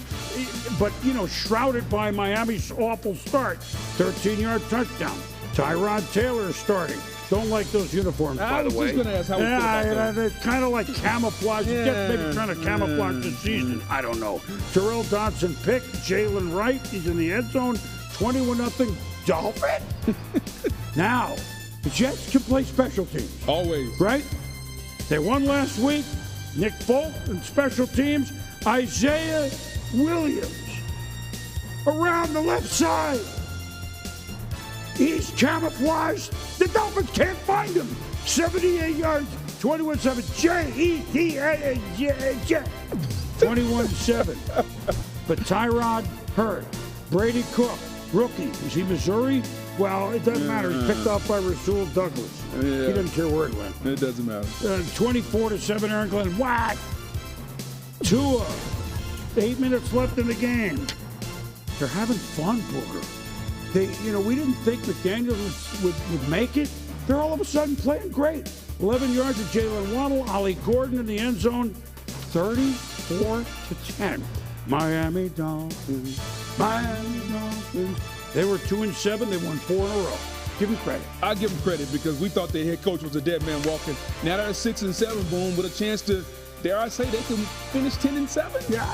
but, shrouded by Miami's awful start. 13-yard touchdown. Tyrod Taylor starting. Don't like those uniforms, by the way. I was just going to ask how we feel about they're kind of like camouflage. Maybe trying to camouflage the season. I don't know. Terrell Dodson pick. Jalen Wright, he's in the end zone. 21-0 Dolphin. Now, the Jets can play special teams. Always. Right? They won last week. Nick Folk and special teams. Isaiah Williams around the left side. He's camouflaged. The Dolphins can't find him. 78 yards, 21-7. J-E-T-A-J. 21-7. But Tyrod hurt. Brady Cook, rookie. Is he Missouri? Well, it doesn't matter. He's picked off by Rasul Douglas. Yeah. He doesn't care where it went. It doesn't matter. 24-7, Aaron Glenn. What? Tua. 8 minutes left in the game. They're having fun, Booger. We didn't think McDaniels would make it. They're all of a sudden playing great. 11 yards of Jalen Waddle, Ollie Gordon in the end zone, 34-10. Miami Dolphins. They were 2-7. They won 4 in a row. Give them credit. I give them credit because we thought their head coach was a dead man walking. Now they're 6-7, Boom, with a chance to, dare I say, they can finish 10-7. Yeah.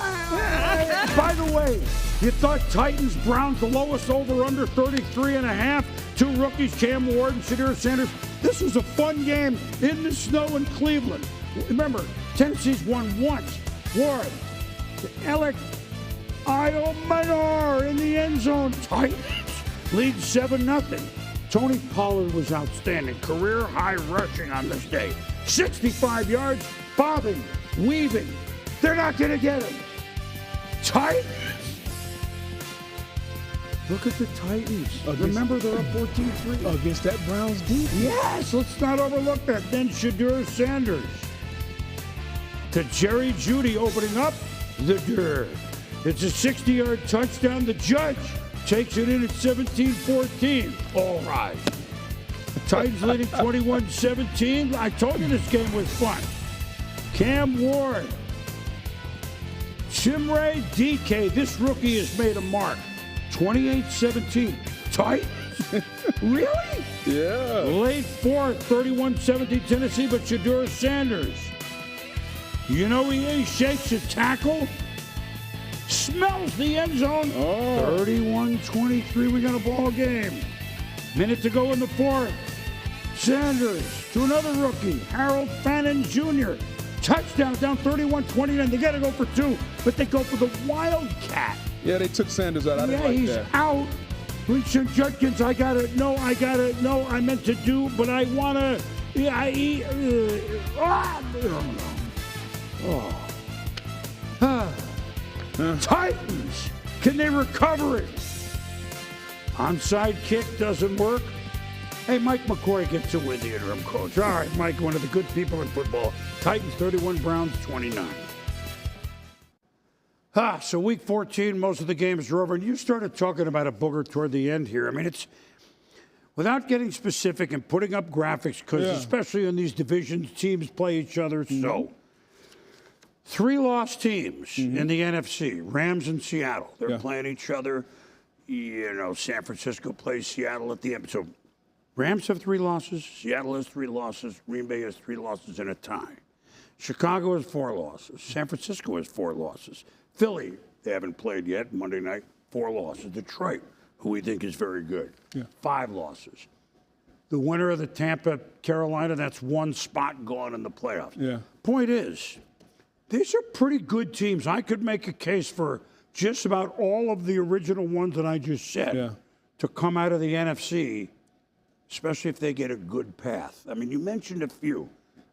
By the way, you thought Titans, Browns, the lowest over/under 33.5. 2 rookies, Cam Ward and Shadir Sanders. This was a fun game in the snow in Cleveland. Remember, Tennessee's won once. Ward, Alec Iomanor in the end zone. Titans lead 7-0. Tony Pollard was outstanding. Career high rushing on this day. 65 yards, bobbing, weaving. They're not going to get him. Titans. Look at the Titans. Remember, they're up 14-3. Against that Browns defense. Yes, let's not overlook that. Then Shadir Sanders to Jerry Jeudy opening up the door. It's a 60-yard touchdown. The judge takes it in at 17-14. All right. Titans leading 21-17. I told you this game was fun. Cam Ward. Chimere DK. This rookie has made a mark. 28-17. Titans? Really? Yeah. Late fourth, 31-17 Tennessee, but Shadir Sanders. He shakes a tackle. Smells the end zone. 31-23. We got a ball game. Minute to go in the fourth. Sanders to another rookie, Harold Fannin Jr. Touchdown down 31-29. They got to go for 2, but they go for the Wildcat. Yeah, they took Sanders out. I didn't like he's that. out. Richard Judkins, I meant to do, but I want to. Titans, can they recover it? Onside kick doesn't work. Hey, Mike McCoy gets a win, the interim coach. All right, Mike, one of the good people in football. Titans 31, Browns 29. So week 14, most of the games are over, and you started talking about a Booger toward the end here. I mean, without getting specific and putting up graphics, because especially in these divisions, teams play each other. So, 3 lost teams in the NFC, Rams and Seattle. They're playing each other. You know, San Francisco plays Seattle at the end. So, Rams have 3 losses. Seattle has 3 losses. Green Bay has 3 losses and a tie. Chicago has 4 losses. San Francisco has 4 losses. Philly, they haven't played yet. Monday night, 4 losses. Detroit, who we think is very good, 5 losses. The winner of the Tampa, Carolina, that's 1 spot gone in the playoffs. Point is, these are pretty good teams. I could make a case for just about all of the original ones that I just said to come out of the NFC, especially if they get a good path. I mean, you mentioned a few.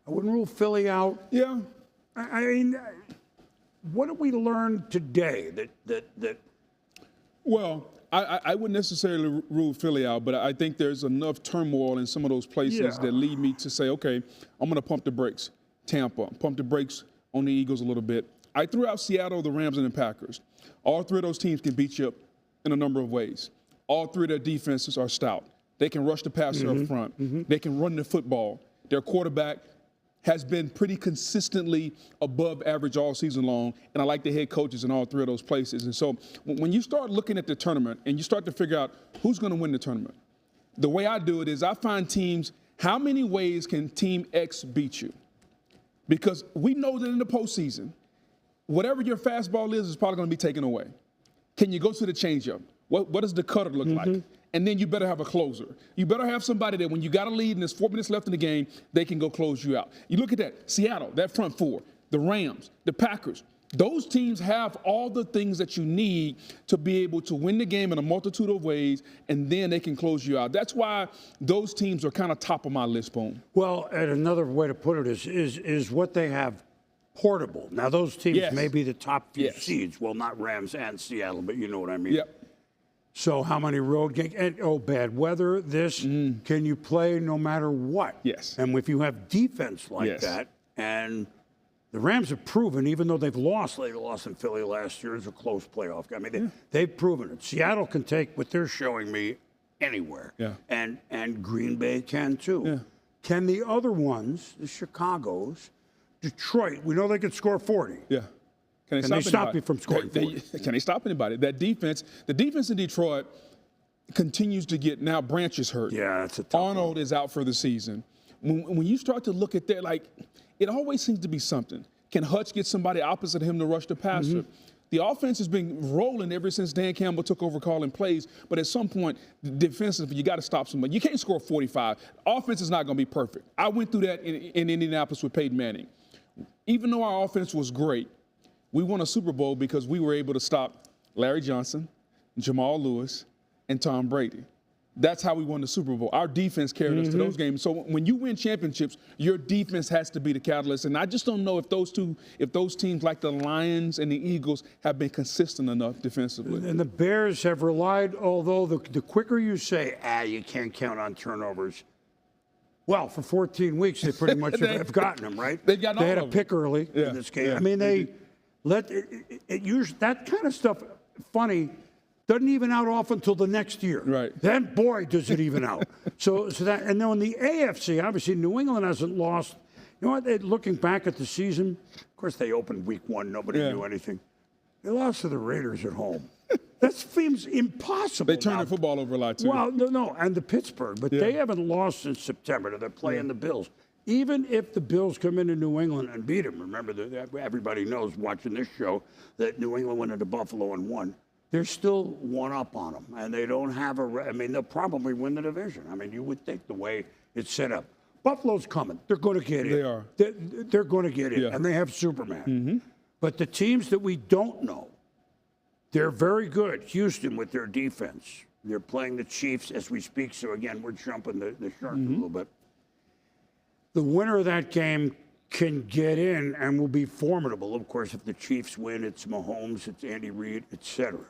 I wouldn't rule Philly out. Yeah. I mean, what did we learn today that Well, I wouldn't necessarily rule Philly out, but I think there's enough turmoil in some of those places that lead me to say, okay, I'm going to pump the brakes. Tampa, pump the brakes on the Eagles a little bit. I threw out Seattle, the Rams, and the Packers. All 3 of those teams can beat you up in a number of ways. All 3 of their defenses are stout. They can rush the passer up front. They can run the football. Their quarterback has been pretty consistently above average all season long, and I like the head coaches in all 3 of those places. And so when you start looking at the tournament and you start to figure out who's going to win the tournament, the way I do it is I find teams, how many ways can Team X beat you? Because we know that in the postseason, whatever your fastball is probably going to be taken away. Can you go to the changeup? What does the cutter look like? And then you better have a closer. You better have somebody that when you got a lead and there's 4 minutes left in the game, they can go close you out. You look at that, Seattle, that front 4, the Rams, the Packers. Those teams have all the things that you need to be able to win the game in a multitude of ways, and then they can close you out. That's why those teams are kind of top of my list, Boone. Well, and another way to put it is what they have portable. Now, those teams may be the top few seeds. Well, not Rams and Seattle, but you know what I mean. So how many road games? And, bad weather, this. Can you play no matter what? Yes. And if you have defense like that, and the Rams have proven, even though they lost in Philly last year, it's a close playoff game. I mean, they've proven it. Seattle can take what they're showing me anywhere. And Green Bay can too. Can the other ones, the Chicagos, Detroit, we know they can score 40. Can they stop you from scoring 40? Can they stop anybody? That defense, the defense in Detroit continues to get, now Branch is hurt. That's a tough Arnold is out for the season. When you start to look at that, like, it always seems to be something. Can Hutch get somebody opposite him to rush the passer? The offense has been rolling ever since Dan Campbell took over calling plays, but at some point, defensively, you got to stop somebody. You can't score 45. Offense is not going to be perfect. I went through that in Indianapolis with Peyton Manning. Even though our offense was great, we won a Super Bowl because we were able to stop Larry Johnson, Jamal Lewis, and Tom Brady. That's how we won the Super Bowl. Our defense carried us to those games. So when you win championships, your defense has to be the catalyst. And I just don't know if those teams like the Lions and the Eagles have been consistent enough defensively. And the Bears have relied, although the quicker you say, you can't count on turnovers. Well, for 14 weeks, they pretty much have gotten them, right? They've gotten all had of a them. pick early in this game. I mean, they let it usually, that kind of stuff, funny, doesn't even out off until the next year. Right. Then, boy, does it even out. So that, and then in the AFC, obviously, New England hasn't lost. You know what? Looking back at the season, of course, they opened week 1. Nobody knew anything. They lost to the Raiders at home. That seems impossible. They turned the football over a lot, too. Well, no, and the Pittsburgh. But they haven't lost since September. They're playing the Bills. Even if the Bills come into New England and beat them, remember, everybody knows watching this show that New England went into Buffalo and won. They're still one up on them, and they don't have I mean, they'll probably win the division. I mean, you would think the way it's set up. Buffalo's coming. They're going to get in. They are. They're going to get in, and they have Superman. But the teams that we don't know, they're very good. Houston with their defense. They're playing the Chiefs as we speak, so again, we're jumping the shark a little bit. The winner of that game can get in and will be formidable. Of course, if the Chiefs win, it's Mahomes, it's Andy Reid, etc.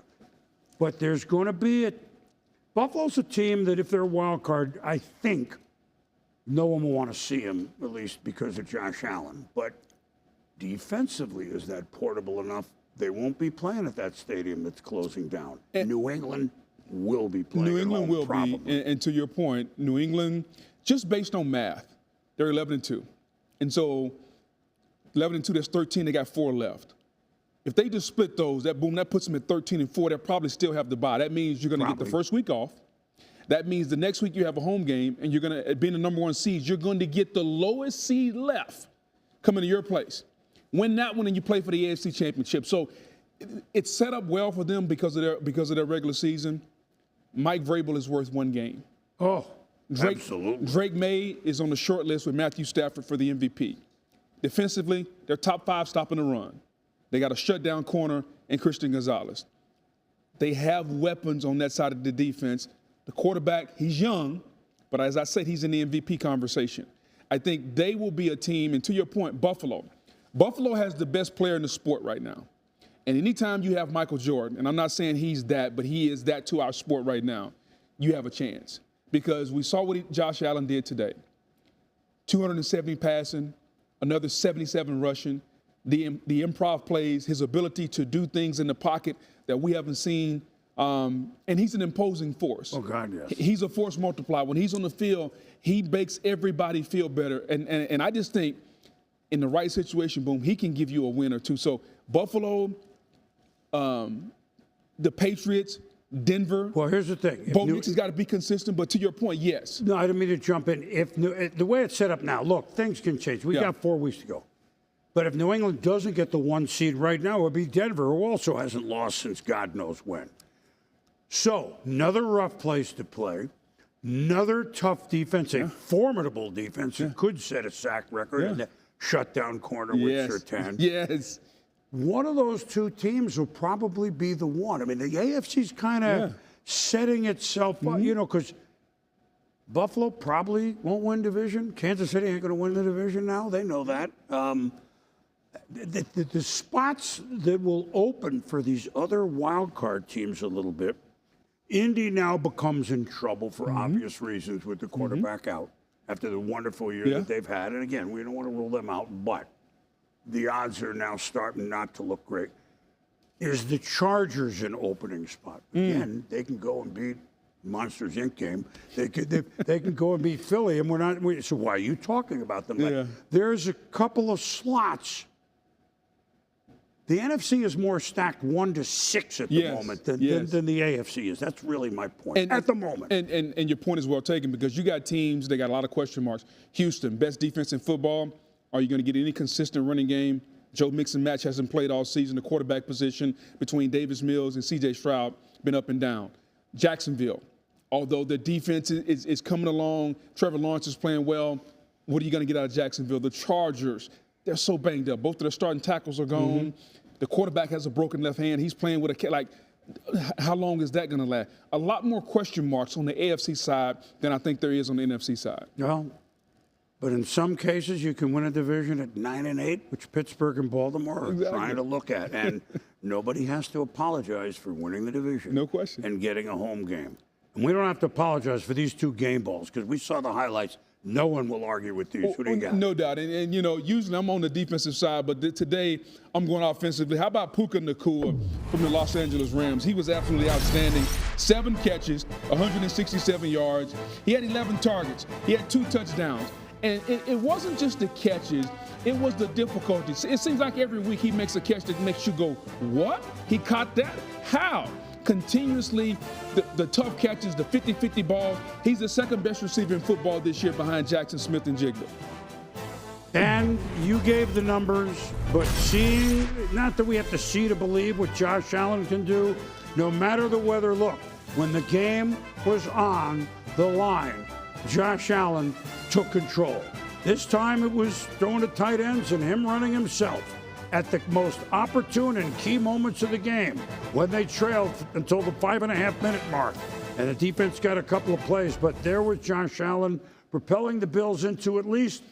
But there's going to be Buffalo's a team that if they're a wild card, I think no one will want to see them, at least because of Josh Allen. But defensively, is that portable enough? They won't be playing at that stadium that's closing down. New England, will be playing. New at England home, will probably. be, and to your point, New England, just based on math, they're 11-2, and so 11-2. That's 13. They got 4 left. If they just split those, that puts them at 13-4. They'll probably still have the bye. That means you're going to get the first week off. That means the next week you have a home game, and you're going to, being the number 1 seed, you're going to get the lowest seed left coming to your place. Win that one, and you play for the AFC Championship. So it's set up well for them because of their regular season. Mike Vrabel is worth 1 game. Oh, absolutely. Drake May is on the short list with Matthew Stafford for the MVP. Defensively, they're top 5 stopping the run. They got a shutdown corner in Christian Gonzalez. They have weapons on that side of the defense. The quarterback, he's young, but as I said, he's in the MVP conversation. I think they will be a team, and to your point, Buffalo has the best player in the sport right now. And anytime you have Michael Jordan, and I'm not saying he's that, but he is that to our sport right now, you have a chance. Because we saw what Josh Allen did today. 270 passing, another 77 rushing. The improv plays, his ability to do things in the pocket that we haven't seen. And he's an imposing force. Oh, God, yes. He's a force multiplier. When he's on the field, he makes everybody feel better. And I just think in the right situation, boom, he can give you a win or two. So Buffalo, the Patriots, Denver. Well, here's the thing. Bo Nix has got to be consistent, but to your point, yes. No, I didn't mean to jump in. The way it's set up now, look, things can change. We got 4 weeks to go. But if New England doesn't get the 1 seed right now, it would be Denver, who also hasn't lost since God knows when. So, another rough place to play, another tough defense, a formidable defense that could set a sack record in the shutdown corner with Surtain. Yes. One of those 2 teams will probably be the one. I mean, the AFC's kind of setting itself up, because Buffalo probably won't win division. Kansas City ain't going to win the division now. They know that. The spots that will open for these other wild card teams a little bit, Indy now becomes in trouble for obvious reasons with the quarterback out after the wonderful year that they've had. And again, we don't want to rule them out, but the odds are now starting not to look great. Is the Chargers an opening spot? Again, they can go and beat Monsters Inc. game. They can go and beat Philly, and we're not. So why are you talking about them? Like, there's a couple of slots. The NFC is more stacked 1 to 6 at the moment than the AFC is. That's really my point at the moment. And your point is well taken, because you got teams, they got a lot of question marks. Houston, best defense in football. Are you going to get any consistent running game? Joe Mixon match hasn't played all season. The quarterback position between Davis Mills and C.J. Stroud been up and down. Jacksonville, although the defense is coming along, Trevor Lawrence is playing well. What are you going to get out of Jacksonville? The Chargers, they're so banged up. Both of their starting tackles are gone. The quarterback has a broken left hand. He's playing with how long is that going to last? A lot more question marks on the AFC side than I think there is on the NFC side. Well, but in some cases, you can win a division at 9-8, which Pittsburgh and Baltimore are trying to look at. And nobody has to apologize for winning the division. No question. And getting a home game. And we don't have to apologize for these 2 game balls, because we saw the highlights. No one will argue with these. What do you got? No doubt. And usually I'm on the defensive side, but today I'm going offensively. How about Puka Nacua from the Los Angeles Rams? He was absolutely outstanding. 7 catches, 167 yards. He had 11 targets. He had 2 touchdowns. And it wasn't just the catches, it was the difficulties. It seems like every week he makes a catch that makes you go, what? He caught that? How? Continuously, the tough catches, the 50-50 balls. He's the 2nd best receiver in football this year behind Jackson Smith and Jigba. And you gave the numbers, but seeing, not that we have to see to believe what Josh Allen can do, no matter the weather. Look, when the game was on the line, Josh Allen took control. This time it was throwing to tight ends and him running himself at the most opportune and key moments of the game, when they trailed until the 5.5-minute mark. And the defense got a couple of plays, but there was Josh Allen propelling the Bills into at least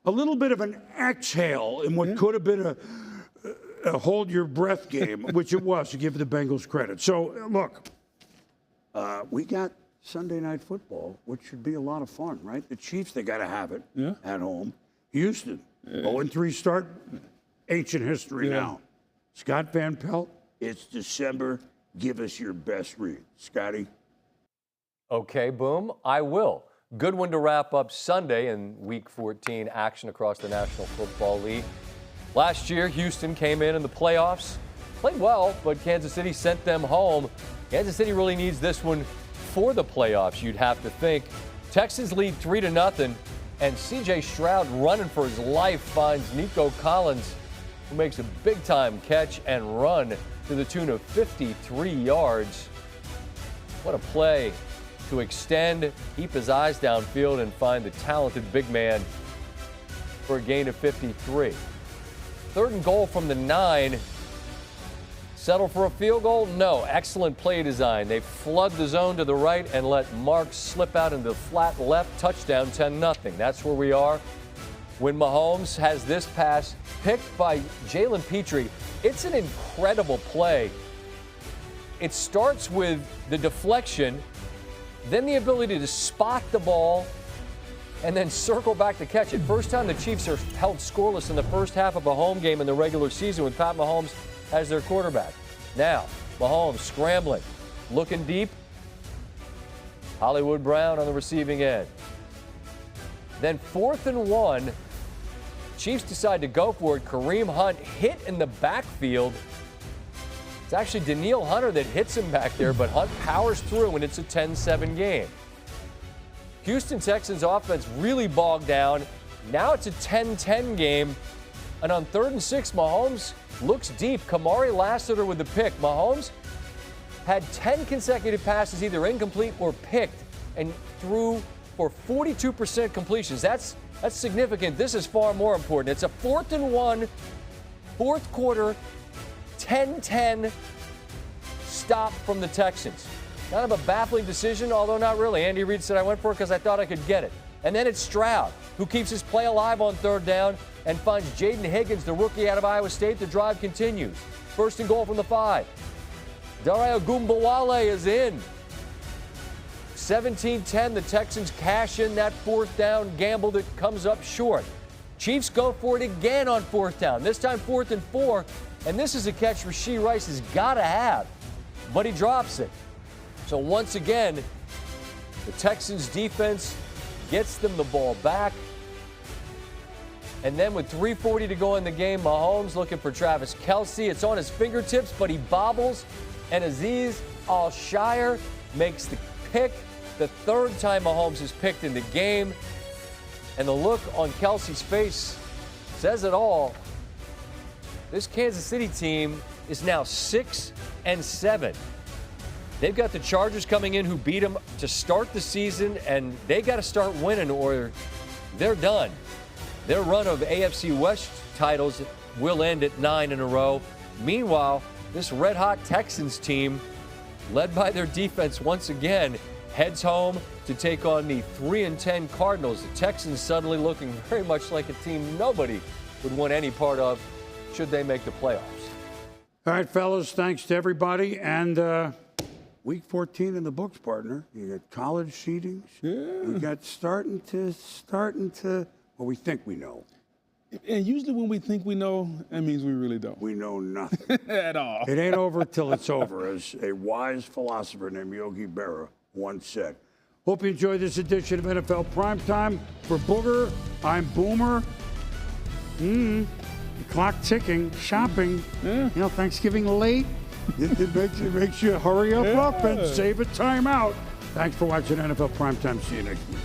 a little bit of an exhale in what could have been a hold-your-breath game, which it was, to give the Bengals credit. So, look, we got Sunday Night Football, which should be a lot of fun, right? The Chiefs, they got to have it at home. Houston, 0-3 start, ancient history now. Scott Van Pelt, it's December. Give us your best read. Scotty? Okay, Boom, I will. Good one to wrap up Sunday in Week 14 action across the National Football League. Last year, Houston came in the playoffs, played well, but Kansas City sent them home. Kansas City really needs this one for the playoffs, you'd have to think. Texans lead 3-0, and C.J. Stroud, running for his life, finds Nico Collins, who makes a big-time catch and run to the tune of 53 yards. What a play to extend, keep his eyes downfield, and find the talented big man for a gain of 53. 3rd and goal from the 9. Settle for a field goal? No. Excellent play design. They flood the zone to the right and let Marks slip out into the flat left. Touchdown, 10-0. That's where we are when Mahomes has this pass picked by Jalen Petrie. It's an incredible play. It starts with the deflection, then the ability to spot the ball, and then circle back to catch it. First time the Chiefs are held scoreless in the first half of a home game in the regular season with Pat Mahomes as their quarterback. Now, Mahomes scrambling, looking deep. Hollywood Brown on the receiving end. Then 4th and 1, Chiefs decide to go for it. Kareem Hunt hit in the backfield. It's actually Danielle Hunter that hits him back there, but Hunt powers through, and it's a 10-7 game. Houston Texans offense really bogged down. Now it's a 10-10 game. And on 3rd and 6, Mahomes looks deep. Kamari Lassiter with the pick. Mahomes had 10 consecutive passes either incomplete or picked and threw for 42% completions. That's significant. This is far more important. It's a 4th and 1, 4th quarter, 10-10 stop from the Texans. Kind of a baffling decision, although not really. Andy Reid said, I went for it because I thought I could get it. And then it's Stroud, who keeps his play alive on 3rd down and finds Jaden Higgins, the rookie out of Iowa State. The drive continues. 1st and goal from the 5. Dare Ogunbowale is in. 17-10, the Texans cash in that 4th down gamble that comes up short. Chiefs go for it again on 4th down, this time 4th and 4, and this is a catch Rashee Rice has got to have, but he drops it. So once again, the Texans defense gets them the ball back. And then with 3:40 to go in the game, Mahomes looking for Travis Kelce. It's on his fingertips, but he bobbles, and Azeez Al-Shaair makes the pick. The 3rd time Mahomes is picked in the game. And the look on Kelce's face says it all. This Kansas City team is now 6-7. They've got the Chargers coming in who beat them to start the season, and they got to start winning or they're done. Their run of AFC West titles will end at 9 in a row. Meanwhile, this red-hot Texans team, led by their defense once again, heads home to take on the 3-10 Cardinals. The Texans suddenly looking very much like a team nobody would want any part of should they make the playoffs. All right, fellas, thanks to everybody. And Week 14 in the books, partner. You got college seedings. Yeah. We got starting to, well, we think we know. And usually when we think we know, that means we really don't. We know nothing. At all. It ain't over till it's over, as a wise philosopher named Yogi Berra once said. Hope you enjoyed this edition of NFL Primetime. For Booger, I'm Boomer. The clock ticking, shopping. Yeah. You know, Thanksgiving late. It makes you hurry up and save a timeout. Thanks for watching NFL Primetime. See you next week.